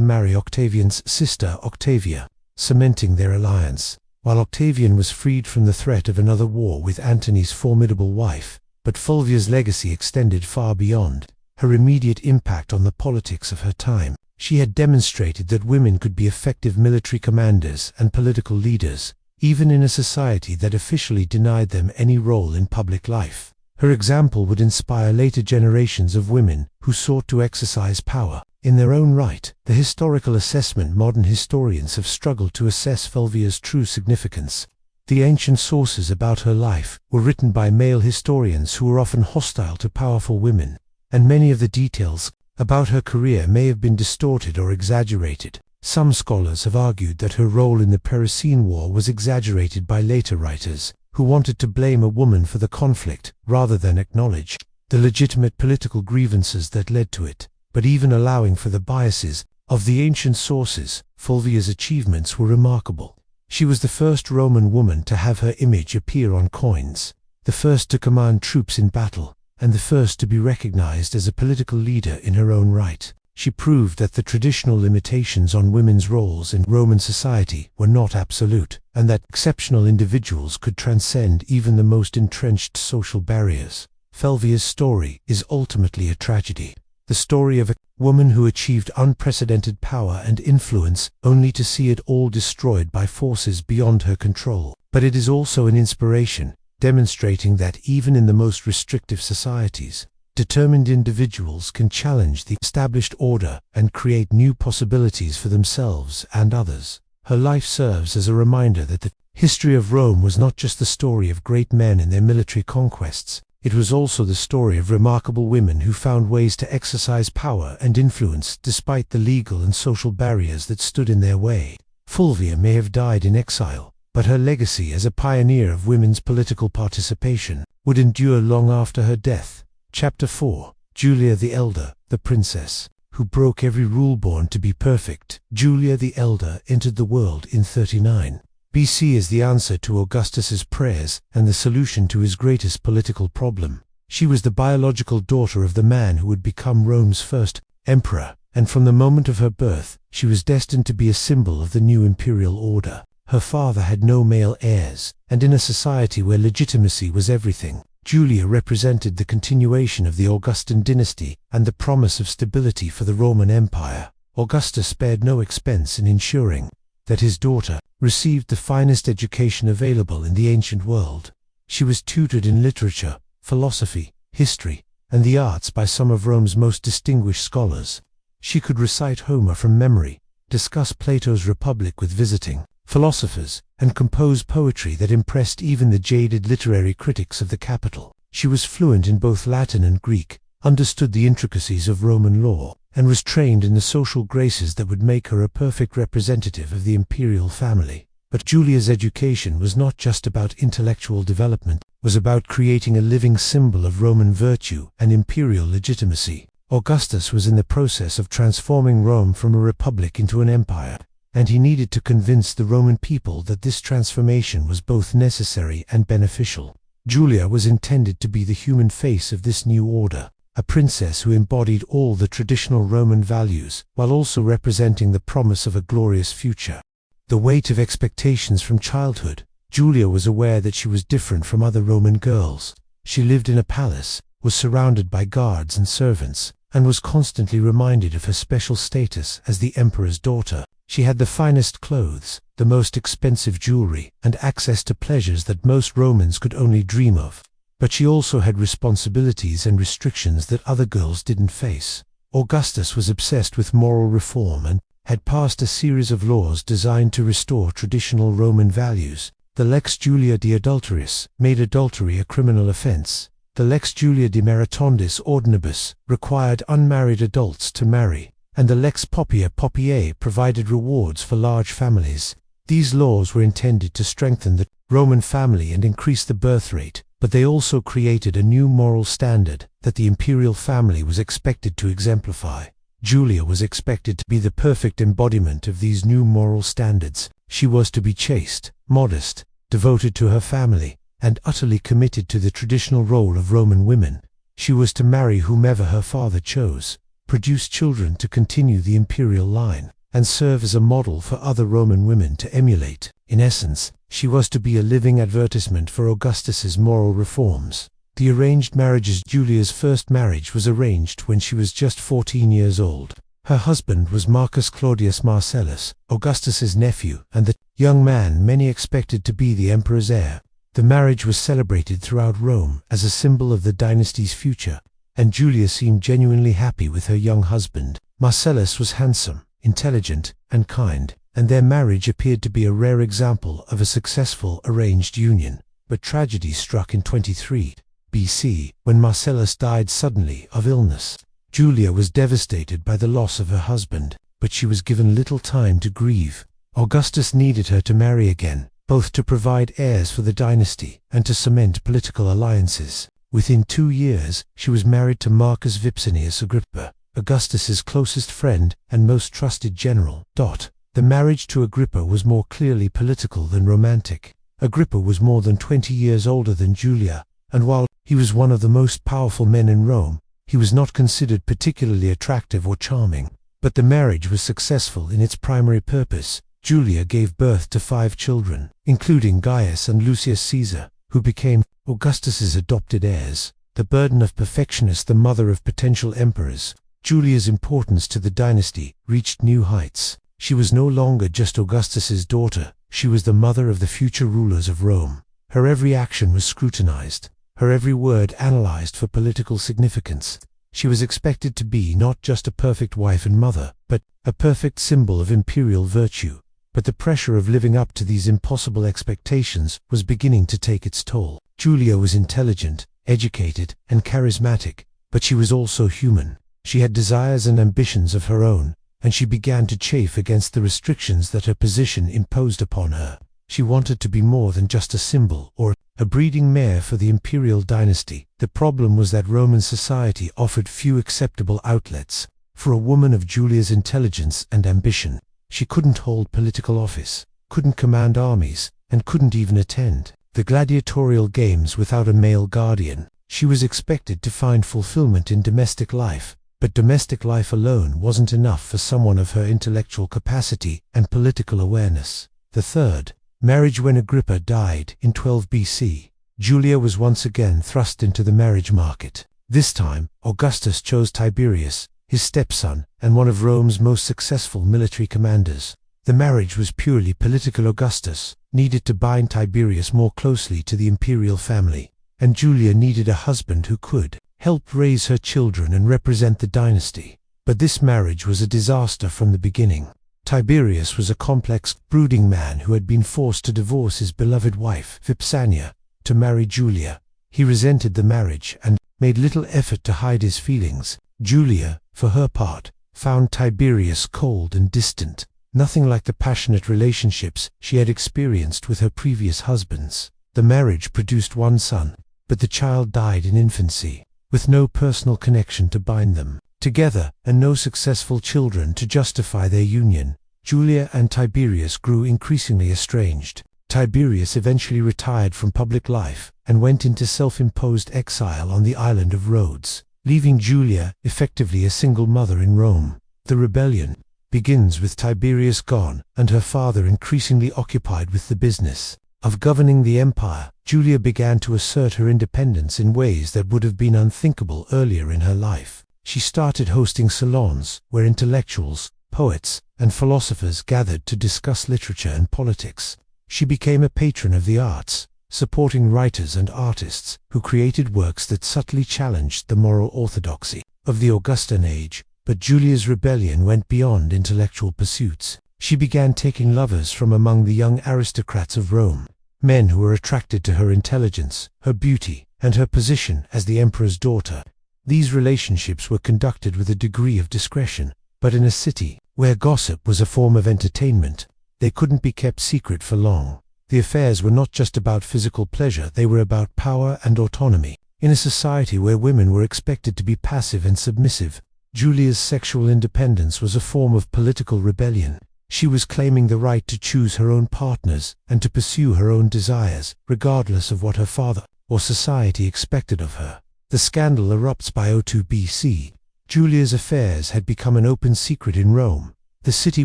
marry Octavian's sister Octavia, cementing their alliance, while Octavian was freed from the threat of another war with Antony's formidable wife. But Fulvia's legacy extended far beyond her immediate impact on the politics of her time. She had demonstrated that women could be effective military commanders and political leaders, even in a society that officially denied them any role in public life. Her example would inspire later generations of women who sought to exercise power in their own right. The historical assessment. Modern historians have struggled to assess Fulvia's true significance. The ancient sources about her life were written by male historians who were often hostile to powerful women, and many of the details about her career may have been distorted or exaggerated. Some scholars have argued that her role in the Perusian War was exaggerated by later writers, who wanted to blame a woman for the conflict rather than acknowledge the legitimate political grievances that led to it. But even allowing for the biases of the ancient sources, Fulvia's achievements were remarkable. She was the first Roman woman to have her image appear on coins, the first to command troops in battle, and the first to be recognized as a political leader in her own right. She proved that the traditional limitations on women's roles in Roman society were not absolute, and that exceptional individuals could transcend even the most entrenched social barriers. Fulvia's story is ultimately a tragedy. The story of a woman who achieved unprecedented power and influence only to see it all destroyed by forces beyond her control. But it is also an inspiration, demonstrating that even in the most restrictive societies, Determined individuals can challenge the established order and create new possibilities for themselves and others. Her life serves as a reminder that the history of Rome was not just the story of great men and their military conquests. It was also the story of remarkable women who found ways to exercise power and influence despite the legal and social barriers that stood in their way. Fulvia may have died in exile, but her legacy as a pioneer of women's political participation would endure long after her death. Chapter 4. Julia the Elder, the princess who broke every rule born to be perfect. Julia the Elder entered the world in 39 BC as the answer to Augustus's prayers and the solution to his greatest political problem. She was the biological daughter of the man who would become Rome's first emperor, and from the moment of her birth, she was destined to be a symbol of the new imperial order. Her father had no male heirs, and in a society where legitimacy was everything, Julia represented the continuation of the Augustan dynasty and the promise of stability for the Roman Empire. Augustus spared no expense in ensuring that his daughter received the finest education available in the ancient world. She was tutored in literature, philosophy, history, and the arts by some of Rome's most distinguished scholars. She could recite Homer from memory, discuss Plato's Republic with visiting philosophers, and compose poetry that impressed even the jaded literary critics of the capital. She was fluent in both Latin and Greek, understood the intricacies of Roman law, and was trained in the social graces that would make her a perfect representative of the imperial family. But Julia's education was not just about intellectual development, it was about creating a living symbol of Roman virtue and imperial legitimacy. Augustus was in the process of transforming Rome from a republic into an empire, and he needed to convince the Roman people that this transformation was both necessary and beneficial. Julia was intended to be the human face of this new order, a princess who embodied all the traditional Roman values while also representing the promise of a glorious future. The weight of expectations from childhood. Julia was aware that she was different from other Roman girls. She lived in a palace, was surrounded by guards and servants, and was constantly reminded of her special status as the emperor's daughter. She had the finest clothes, the most expensive jewelry, and access to pleasures that most Romans could only dream of. But she also had responsibilities and restrictions that other girls didn't face. Augustus was obsessed with moral reform and had passed a series of laws designed to restore traditional Roman values. The Lex Julia de Adulteris made adultery a criminal offense. The Lex Julia de Maritandis Ordinibus required unmarried adults to marry, and the Lex Poppaea Poppaea provided rewards for large families. These laws were intended to strengthen the Roman family and increase the birth rate, but they also created a new moral standard that the imperial family was expected to exemplify. Julia was expected to be the perfect embodiment of these new moral standards. She was to be chaste, modest, devoted to her family, and utterly committed to the traditional role of Roman women. She was to marry whomever her father chose, produce children to continue the imperial line, and serve as a model for other Roman women to emulate. In essence, she was to be a living advertisement for Augustus's moral reforms. The arranged marriages. Julia's first marriage was arranged when she was just 14 years old. Her husband was Marcus Claudius Marcellus, Augustus's nephew, and the young man many expected to be the emperor's heir. The marriage was celebrated throughout Rome as a symbol of the dynasty's future, and Julia seemed genuinely happy with her young husband. Marcellus was handsome, intelligent, and kind, and their marriage appeared to be a rare example of a successful arranged union. But tragedy struck in 23 BC, when Marcellus died suddenly of illness. Julia was devastated by the loss of her husband, but she was given little time to grieve. Augustus needed her to marry again, both to provide heirs for the dynasty and to cement political alliances. Within 2 years, she was married to Marcus Vipsanius Agrippa, Augustus's closest friend and most trusted general. The marriage to Agrippa was more clearly political than romantic. Agrippa was more than 20 years older than Julia, and while he was one of the most powerful men in Rome, he was not considered particularly attractive or charming. But the marriage was successful in its primary purpose. Julia gave birth to 5 children, including Gaius and Lucius Caesar, who became Augustus's adopted heirs. The burden of perfectionist, the mother of potential emperors. Julia's importance to the dynasty reached new heights. She was no longer just Augustus's daughter, she was the mother of the future rulers of Rome. Her every action was scrutinized. her every word analyzed for political significance. She was expected to be not just a perfect wife and mother, but a perfect symbol of imperial virtue. But the pressure of living up to these impossible expectations was beginning to take its toll. Julia was intelligent, educated, and charismatic, but she was also human. She had desires and ambitions of her own, and she began to chafe against the restrictions that her position imposed upon her. She wanted to be more than just a symbol or a breeding mare for the imperial dynasty. The problem was that Roman society offered few acceptable outlets for a woman of Julia's intelligence and ambition. She couldn't hold political office, couldn't command armies, and couldn't even attend the gladiatorial games without a male guardian. She was expected to find fulfillment in domestic life, but domestic life alone wasn't enough for someone of her intellectual capacity and political awareness. The third marriage. When Agrippa died in 12 BC, Julia was once again thrust into the marriage market. This time, Augustus chose Tiberius, his stepson, and one of Rome's most successful military commanders. The marriage was purely political. Augustus needed to bind Tiberius more closely to the imperial family, and Julia needed a husband who could help raise her children and represent the dynasty. But this marriage was a disaster from the beginning. Tiberius was a complex, brooding man who had been forced to divorce his beloved wife, Vipsania, to marry Julia. He resented the marriage and made little effort to hide his feelings. Julia, for her part, found Tiberius cold and distant, nothing like the passionate relationships she had experienced with her previous husbands. The marriage produced one son, but the child died in infancy, with no personal connection to bind them together and no successful children to justify their union. Julia and Tiberius grew increasingly estranged. Tiberius eventually retired from public life and went into self-imposed exile on the island of Rhodes, leaving Julia effectively a single mother in Rome. The rebellion begins with Tiberius gone and her father increasingly occupied with the business of governing the empire. Julia began to assert her independence in ways that would have been unthinkable earlier in her life. She started hosting salons where intellectuals, poets, and philosophers gathered to discuss literature and politics. She became a patron of the arts, supporting writers and artists who created works that subtly challenged the moral orthodoxy of the Augustan age. But Julia's rebellion went beyond intellectual pursuits. She began taking lovers from among the young aristocrats of Rome, men who were attracted to her intelligence, her beauty, and her position as the emperor's daughter. These relationships were conducted with a degree of discretion, but in a city where gossip was a form of entertainment, they couldn't be kept secret for long. The affairs were not just about physical pleasure, they were about power and autonomy. In a society where women were expected to be passive and submissive, Julia's sexual independence was a form of political rebellion. She was claiming the right to choose her own partners and to pursue her own desires, regardless of what her father or society expected of her. The scandal erupts by 02 BC. Julia's affairs had become an open secret in Rome. The city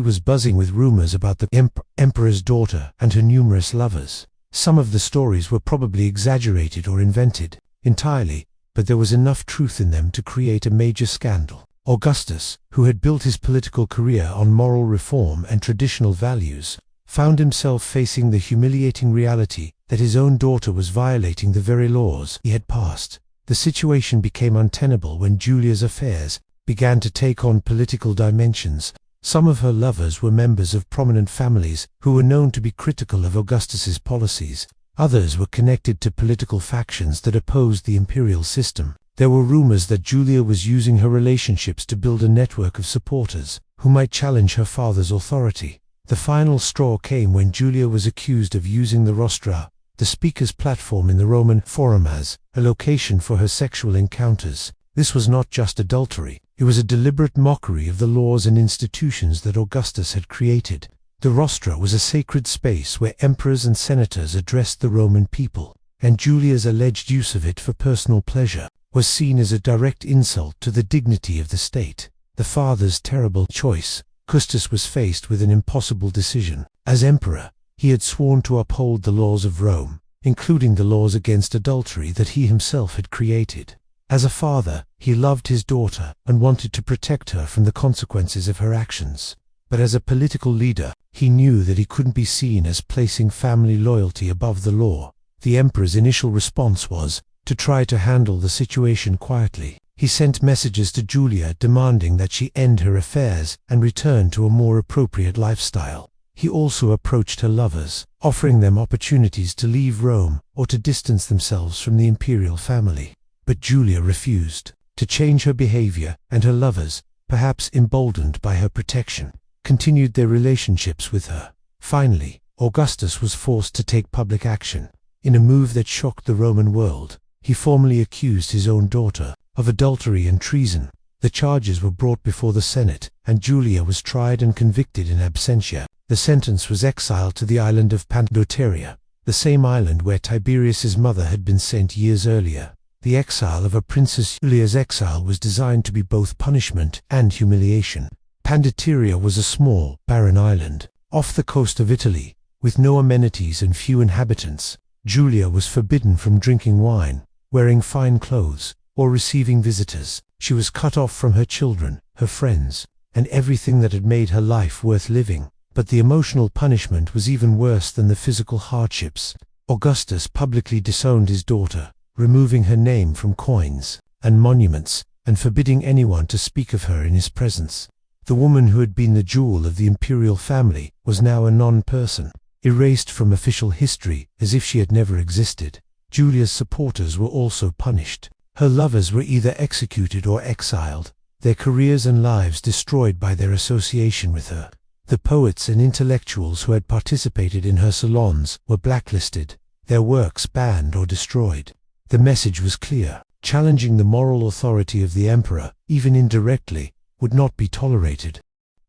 was buzzing with rumors about the emperor's daughter and her numerous lovers. Some of the stories were probably exaggerated or invented entirely, but there was enough truth in them to create a major scandal. Augustus, who had built his political career on moral reform and traditional values, found himself facing the humiliating reality that his own daughter was violating the very laws he had passed. The situation became untenable when Julia's affairs began to take on political dimensions. Some of her lovers were members of prominent families who were known to be critical of Augustus's policies. Others were connected to political factions that opposed the imperial system. There were rumors that Julia was using her relationships to build a network of supporters who might challenge her father's authority. The final straw came when Julia was accused of using the rostra, the speaker's platform in the Roman Forum, as a location for her sexual encounters. This was not just adultery, it was a deliberate mockery of the laws and institutions that Augustus had created. The rostra was a sacred space where emperors and senators addressed the Roman people, and Julia's alleged use of it for personal pleasure was seen as a direct insult to the dignity of the state. The father's terrible choice. Augustus was faced with an impossible decision. As emperor, he had sworn to uphold the laws of Rome, including the laws against adultery that he himself had created. As a father, he loved his daughter and wanted to protect her from the consequences of her actions. But as a political leader, he knew that he couldn't be seen as placing family loyalty above the law. The emperor's initial response was to try to handle the situation quietly. He sent messages to Julia demanding that she end her affairs and return to a more appropriate lifestyle. He also approached her lovers, offering them opportunities to leave Rome or to distance themselves from the imperial family. But Julia refused to change her behavior, and her lovers, perhaps emboldened by her protection, continued their relationships with her. Finally, Augustus was forced to take public action. In a move that shocked the Roman world, he formally accused his own daughter of adultery and treason. The charges were brought before the Senate, and Julia was tried and convicted in absentia. The sentence was exile to the island of Pandateria, the same island where Tiberius's mother had been sent years earlier. The exile of a princess. Julia's exile was designed to be both punishment and humiliation. Pandateria was a small, barren island, off the coast of Italy, with no amenities and few inhabitants. Julia was forbidden from drinking wine, wearing fine clothes, or receiving visitors. She was cut off from her children, her friends, and everything that had made her life worth living. But the emotional punishment was even worse than the physical hardships. Augustus publicly disowned his daughter, removing her name from coins and monuments, and forbidding anyone to speak of her in his presence. The woman who had been the jewel of the imperial family was now a non-person, erased from official history as if she had never existed. Julia's supporters were also punished. Her lovers were either executed or exiled, their careers and lives destroyed by their association with her. The poets and intellectuals who had participated in her salons were blacklisted, their works banned or destroyed. The message was clear: challenging the moral authority of the emperor, even indirectly, would not be tolerated.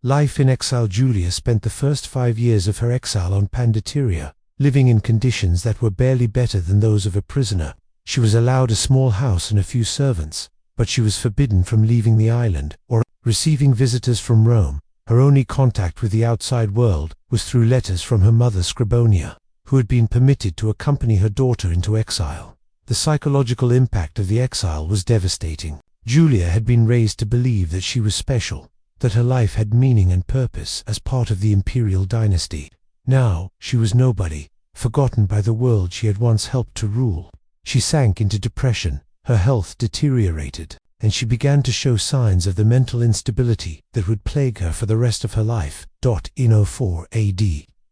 Life in exile. Julia spent the first 5 years of her exile on Pandateria, living in conditions that were barely better than those of a prisoner. She was allowed a small house and a few servants, but she was forbidden from leaving the island or receiving visitors from Rome. Her only contact with the outside world was through letters from her mother Scribonia, who had been permitted to accompany her daughter into exile. The psychological impact of the exile was devastating. Julia had been raised to believe that she was special, that her life had meaning and purpose as part of the imperial dynasty. Now, she was nobody, forgotten by the world she had once helped to rule. She sank into depression, her health deteriorated, and she began to show signs of the mental instability that would plague her for the rest of her life. In 04 AD,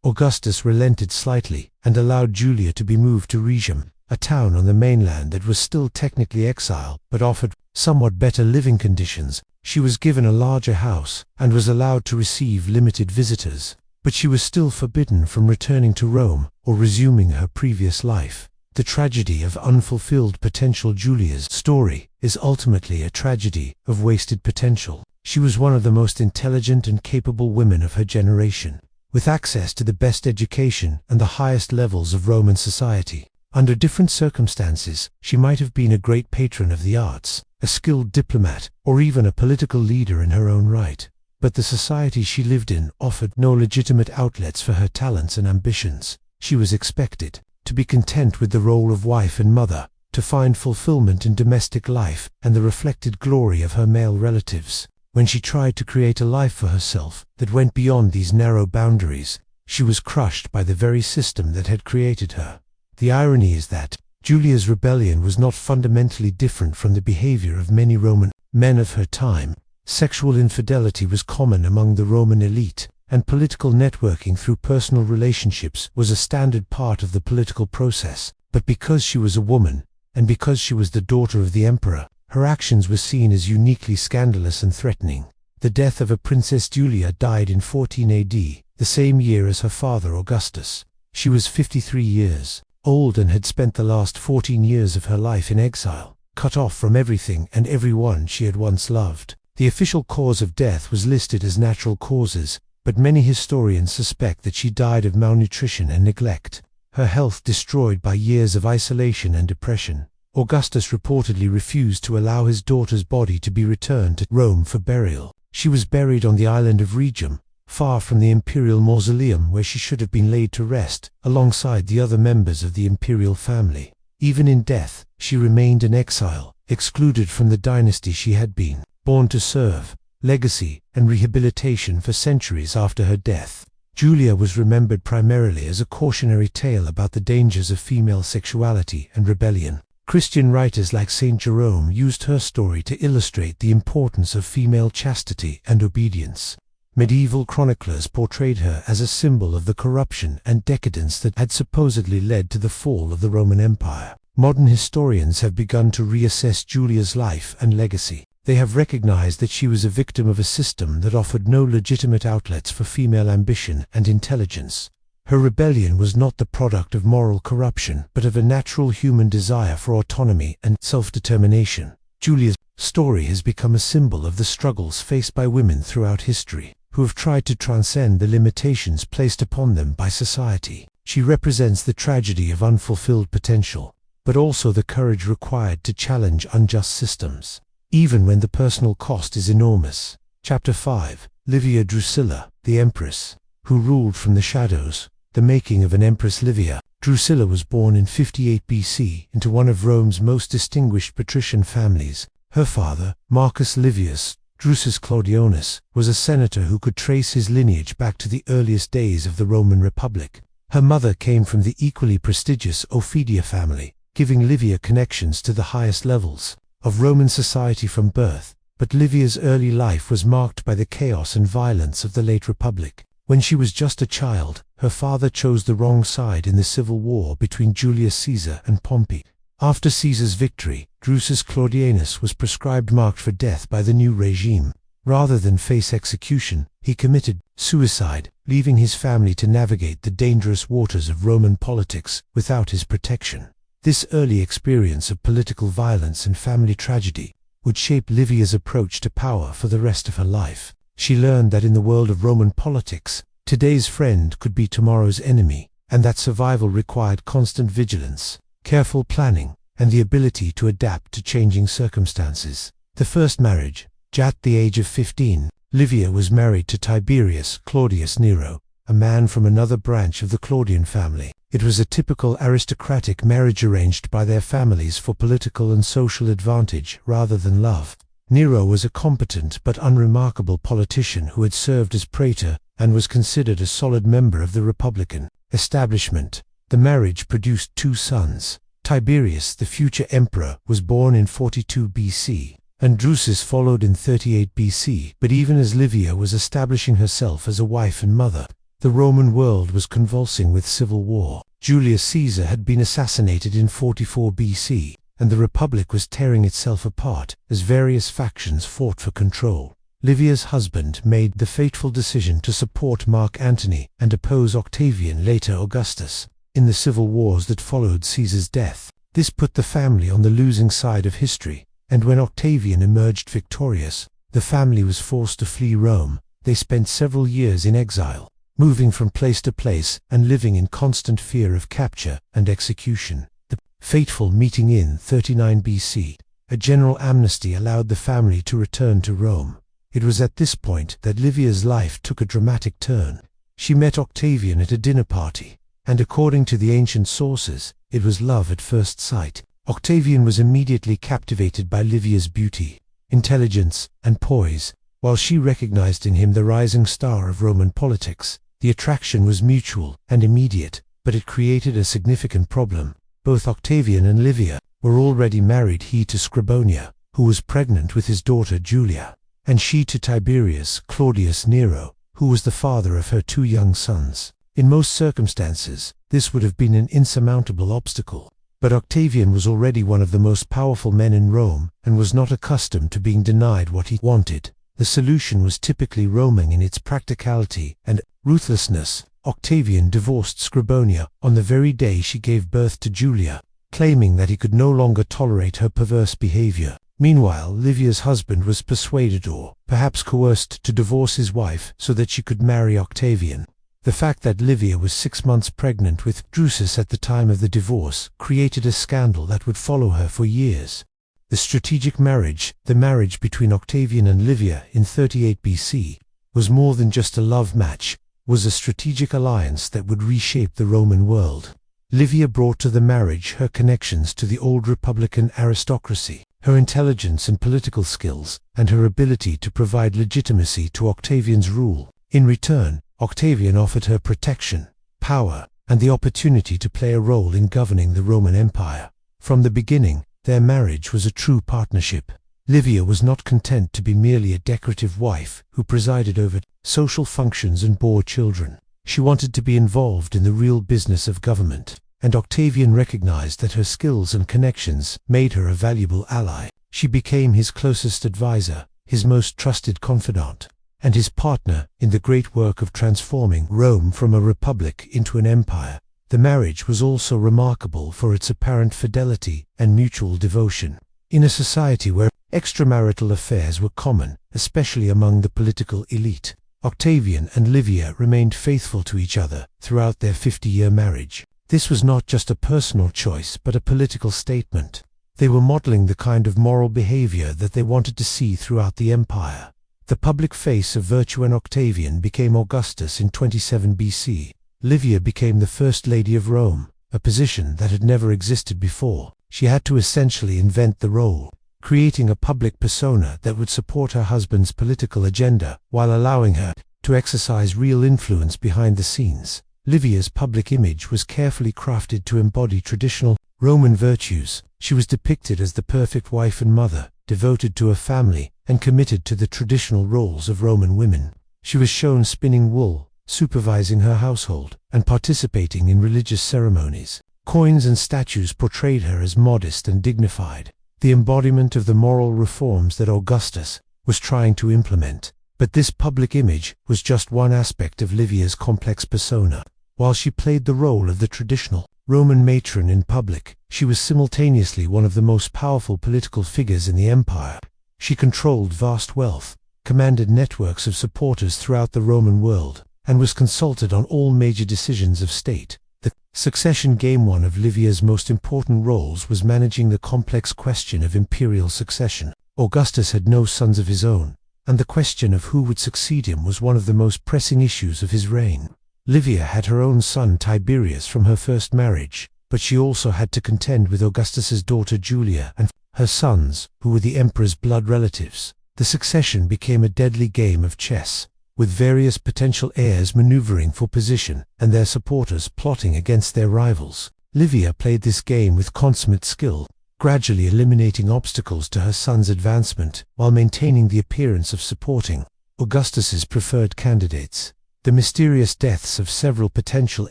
Augustus relented slightly and allowed Julia to be moved to Rhegium, a town on the mainland that was still technically exile but offered somewhat better living conditions. She was given a larger house and was allowed to receive limited visitors, but she was still forbidden from returning to Rome or resuming her previous life. The tragedy of unfulfilled potential. Julia's story is ultimately a tragedy of wasted potential. She was one of the most intelligent and capable women of her generation, with access to the best education and the highest levels of Roman society. Under different circumstances, she might have been a great patron of the arts, a skilled diplomat, or even a political leader in her own right. But the society she lived in offered no legitimate outlets for her talents and ambitions. She was expected to be content with the role of wife and mother, to find fulfillment in domestic life and the reflected glory of her male relatives. When she tried to create a life for herself that went beyond these narrow boundaries, she was crushed by the very system that had created her. The irony is that Julia's rebellion was not fundamentally different from the behavior of many Roman men of her time. Sexual infidelity was common among the Roman elite, and political networking through personal relationships was a standard part of the political process. But because she was a woman, and because she was the daughter of the emperor, her actions were seen as uniquely scandalous and threatening. The death of a Princess Julia died in 14 AD, the same year as her father Augustus. She was 53 years old and had spent the last 14 years of her life in exile, cut off from everything and everyone she had once loved. The official cause of death was listed as natural causes, but many historians suspect that she died of malnutrition and neglect, her health destroyed by years of isolation and depression. Augustus reportedly refused to allow his daughter's body to be returned to Rome for burial. She was buried on the island of Rhegium, far from the imperial mausoleum where she should have been laid to rest, alongside the other members of the imperial family. Even in death, she remained in exile, excluded from the dynasty she had been born to serve. Legacy and rehabilitation. For centuries after her death, Julia was remembered primarily as a cautionary tale about the dangers of female sexuality and rebellion. Christian writers like Saint Jerome used her story to illustrate the importance of female chastity and obedience. Medieval chroniclers portrayed her as a symbol of the corruption and decadence that had supposedly led to the fall of the Roman Empire. Modern historians have begun to reassess Julia's life and legacy. They have recognized that she was a victim of a system that offered no legitimate outlets for female ambition and intelligence. Her rebellion was not the product of moral corruption, but of a natural human desire for autonomy and self-determination. Julia's story has become a symbol of the struggles faced by women throughout history, who have tried to transcend the limitations placed upon them by society. She represents the tragedy of unfulfilled potential, but also the courage required to challenge unjust systems, even when the personal cost is enormous. Chapter 5. Livia Drusilla, the Empress, who ruled from the shadows. The making of an Empress. Livia Drusilla was born in 58 BC into one of Rome's most distinguished patrician families. Her father, Marcus Livius Drusus Claudionus, was a senator who could trace his lineage back to the earliest days of the Roman Republic. Her mother came from the equally prestigious Ophidia family, giving Livia connections to the highest levels of Roman society from birth. But Livia's early life was marked by the chaos and violence of the late Republic. When she was just a child, her father chose the wrong side in the civil war between Julius Caesar and Pompey. After Caesar's victory, Drusus Claudianus was prescribed marked for death by the new regime. Rather than face execution, he committed suicide, leaving his family to navigate the dangerous waters of Roman politics without his protection. This early experience of political violence and family tragedy would shape Livia's approach to power for the rest of her life. She learned that in the world of Roman politics, today's friend could be tomorrow's enemy, and that survival required constant vigilance, careful planning, and the ability to adapt to changing circumstances. The first marriage. At the age of 15, Livia was married to Tiberius Claudius Nero, a man from another branch of the Claudian family. It was a typical aristocratic marriage arranged by their families for political and social advantage rather than love. Nero was a competent but unremarkable politician who had served as praetor and was considered a solid member of the Republican establishment. The marriage produced 2 sons. Tiberius, the future emperor, was born in 42 BC, and Drusus followed in 38 BC. But even as Livia was establishing herself as a wife and mother, the Roman world was convulsing with civil war. Julius Caesar had been assassinated in 44 BC, and the Republic was tearing itself apart as various factions fought for control. Livia's husband made the fateful decision to support Mark Antony and oppose Octavian, later Augustus, in the civil wars that followed Caesar's death. This put the family on the losing side of history, and when Octavian emerged victorious, the family was forced to flee Rome. They spent several years in exile, moving from place to place and living in constant fear of capture and execution. The fateful meeting in 39 BC, a general amnesty allowed the family to return to Rome. It was at this point that Livia's life took a dramatic turn. She met Octavian at a dinner party, and according to the ancient sources, it was love at first sight. Octavian was immediately captivated by Livia's beauty, intelligence, and poise. While she recognized in him the rising star of Roman politics, the attraction was mutual and immediate, but it created a significant problem. Both Octavian and Livia were already married, he to Scribonia, who was pregnant with his daughter Julia, and she to Tiberius Claudius Nero, who was the father of her 2 young sons. In most circumstances, this would have been an insurmountable obstacle. But Octavian was already one of the most powerful men in Rome and was not accustomed to being denied what he wanted. The solution was typically Roman in its practicality and ruthlessness. Octavian divorced Scribonia on the very day she gave birth to Julia, claiming that he could no longer tolerate her perverse behavior. Meanwhile, Livia's husband was persuaded or perhaps coerced to divorce his wife so that she could marry Octavian. The fact that Livia was 6 months pregnant with Drusus at the time of the divorce created a scandal that would follow her for years. The strategic marriage, the marriage between Octavian and Livia in 38 BC, was more than just a love match, was a strategic alliance that would reshape the Roman world. Livia brought to the marriage her connections to the old Republican aristocracy, her intelligence and political skills, and her ability to provide legitimacy to Octavian's rule. In return, Octavian offered her protection, power, and the opportunity to play a role in governing the Roman Empire. From the beginning, their marriage was a true partnership. Livia was not content to be merely a decorative wife who presided over social functions and bore children. She wanted to be involved in the real business of government, and Octavian recognized that her skills and connections made her a valuable ally. She became his closest advisor, his most trusted confidant, and his partner in the great work of transforming Rome from a republic into an empire. The marriage was also remarkable for its apparent fidelity and mutual devotion. In a society where extramarital affairs were common, especially among the political elite, Octavian and Livia remained faithful to each other throughout their 50-year marriage. This was not just a personal choice but a political statement. They were modeling the kind of moral behavior that they wanted to see throughout the empire. The public face of virtue when Octavian became Augustus in 27 BC. Livia became the First Lady of Rome, a position that had never existed before. She had to essentially invent the role, creating a public persona that would support her husband's political agenda while allowing her to exercise real influence behind the scenes. Livia's public image was carefully crafted to embody traditional Roman virtues. She was depicted as the perfect wife and mother, devoted to her family and committed to the traditional roles of Roman women. She was shown spinning wool, supervising her household, and participating in religious ceremonies. Coins and statues portrayed her as modest and dignified, the embodiment of the moral reforms that Augustus was trying to implement. But this public image was just one aspect of Livia's complex persona. While she played the role of the traditional Roman matron in public, she was simultaneously one of the most powerful political figures in the empire. She controlled vast wealth, commanded networks of supporters throughout the Roman world, and was consulted on all major decisions of state. The succession game. One of Livia's most important roles was managing the complex question of imperial succession. Augustus had no sons of his own, and the question of who would succeed him was one of the most pressing issues of his reign. Livia had her own son Tiberius from her first marriage, but she also had to contend with Augustus's daughter Julia and her sons, who were the emperor's blood relatives. The succession became a deadly game of chess, with various potential heirs maneuvering for position and their supporters plotting against their rivals. Livia played this game with consummate skill, gradually eliminating obstacles to her son's advancement while maintaining the appearance of supporting Augustus's preferred candidates. The mysterious deaths of several potential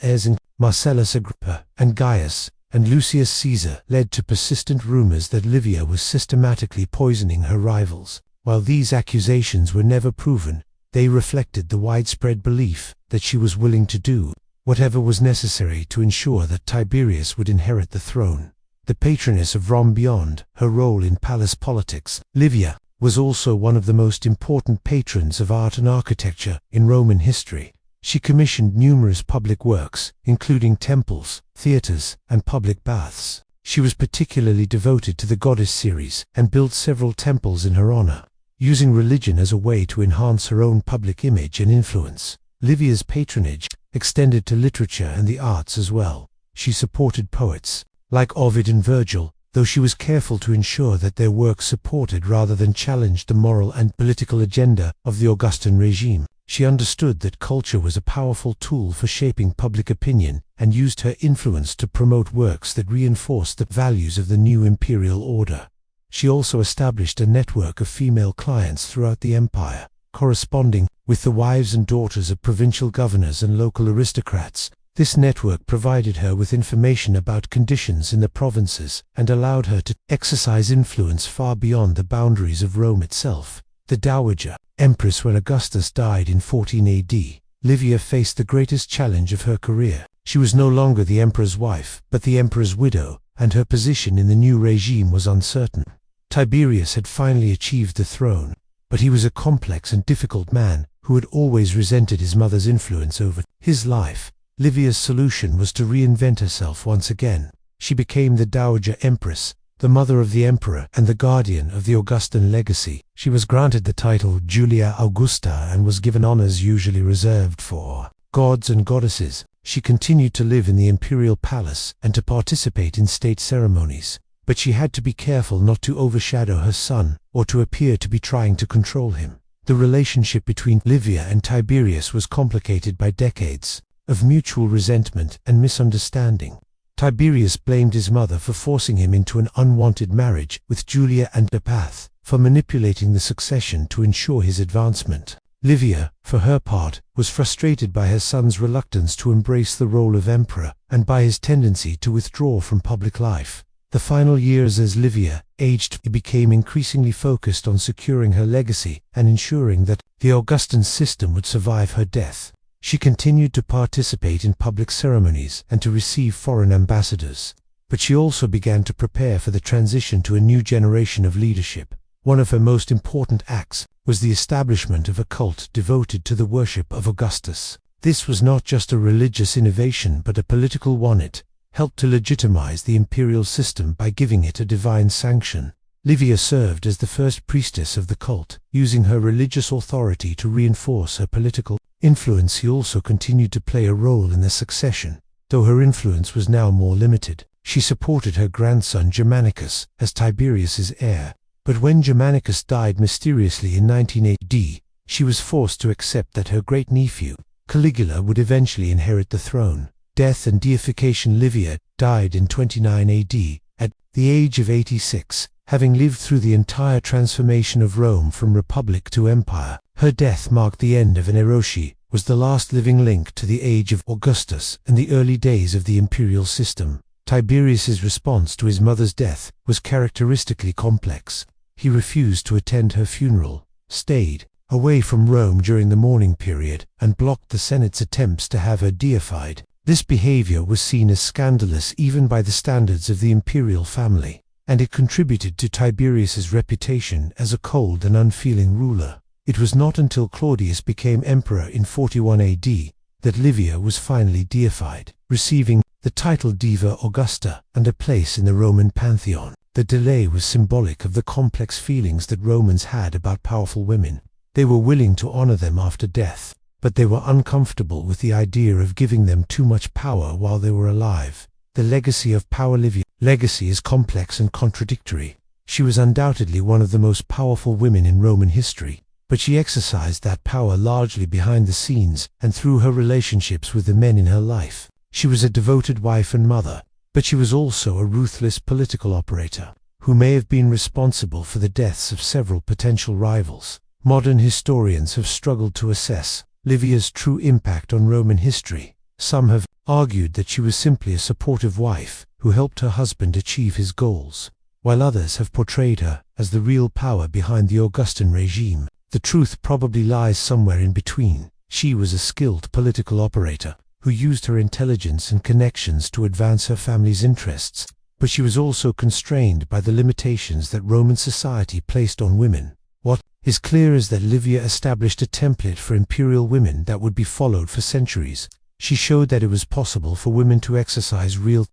heirs in Marcellus Agrippa and Gaius and Lucius Caesar led to persistent rumors that Livia was systematically poisoning her rivals. While these accusations were never proven, they reflected the widespread belief that she was willing to do whatever was necessary to ensure that Tiberius would inherit the throne. The patroness of Rome. Beyond her role in palace politics, Livia was also one of the most important patrons of art and architecture in Roman history. She commissioned numerous public works, including temples, theaters, and public baths. She was particularly devoted to the goddess Ceres and built several temples in her honor, using religion as a way to enhance her own public image and influence. Livia's patronage extended to literature and the arts as well. She supported poets like Ovid and Virgil, though she was careful to ensure that their work supported rather than challenged the moral and political agenda of the Augustan regime. She understood that culture was a powerful tool for shaping public opinion and used her influence to promote works that reinforced the values of the new imperial order. She also established a network of female clients throughout the empire, corresponding with the wives and daughters of provincial governors and local aristocrats. This network provided her with information about conditions in the provinces and allowed her to exercise influence far beyond the boundaries of Rome itself. The Dowager Empress. When Augustus died in 14 AD, Livia faced the greatest challenge of her career. She was no longer the emperor's wife, but the emperor's widow, and her position in the new regime was uncertain. Tiberius had finally achieved the throne, but he was a complex and difficult man who had always resented his mother's influence over his life. Livia's solution was to reinvent herself once again. She became the Dowager Empress, the mother of the emperor and the guardian of the Augustan legacy. She was granted the title Julia Augusta and was given honors usually reserved for gods and goddesses. She continued to live in the imperial palace and to participate in state ceremonies, but she had to be careful not to overshadow her son or to appear to be trying to control him. The relationship between Livia and Tiberius was complicated by decades of mutual resentment and misunderstanding. Tiberius blamed his mother for forcing him into an unwanted marriage with Julia and Antipater, for manipulating the succession to ensure his advancement. Livia, for her part, was frustrated by her son's reluctance to embrace the role of emperor and by his tendency to withdraw from public life. The final years as Livia aged, he became increasingly focused on securing her legacy and ensuring that the Augustan system would survive her death. She continued to participate in public ceremonies and to receive foreign ambassadors, but she also began to prepare for the transition to a new generation of leadership. One of her most important acts was the establishment of a cult devoted to the worship of Augustus. This was not just a religious innovation but a political one. It helped to legitimize the imperial system by giving it a divine sanction. Livia served as the first priestess of the cult, using her religious authority to reinforce her political influence. She also continued to play a role in the succession, though her influence was now more limited. She supported her grandson Germanicus as Tiberius's heir, but when Germanicus died mysteriously in 19 AD, she was forced to accept that her great-nephew, Caligula, would eventually inherit the throne. Death and deification. Livia died in 29 AD, at the age of 86, having lived through the entire transformation of Rome from republic to empire. Her death marked the end of an era. She was the last living link to the age of Augustus and the early days of the imperial system. Tiberius's response to his mother's death was characteristically complex. He refused to attend her funeral, stayed away from Rome during the mourning period, and blocked the Senate's attempts to have her deified. This behavior was seen as scandalous even by the standards of the imperial family, and it contributed to Tiberius's reputation as a cold and unfeeling ruler. It was not until Claudius became emperor in 41 AD that Livia was finally deified, receiving the title Diva Augusta and a place in the Roman pantheon. The delay was symbolic of the complex feelings that Romans had about powerful women. They were willing to honor them after death, but they were uncomfortable with the idea of giving them too much power while they were alive. The legacy of power. Livia's legacy is complex and contradictory. She was undoubtedly one of the most powerful women in Roman history, but she exercised that power largely behind the scenes and through her relationships with the men in her life. She was a devoted wife and mother, but she was also a ruthless political operator, who may have been responsible for the deaths of several potential rivals. Modern historians have struggled to assess Livia's true impact on Roman history. Some have argued that she was simply a supportive wife who helped her husband achieve his goals, while others have portrayed her as the real power behind the Augustan regime. The truth probably lies somewhere in between. She was a skilled political operator who used her intelligence and connections to advance her family's interests, but she was also constrained by the limitations that Roman society placed on women. What is clear is that Livia established a template for imperial women that would be followed for centuries. She showed that it was possible for women to exercise real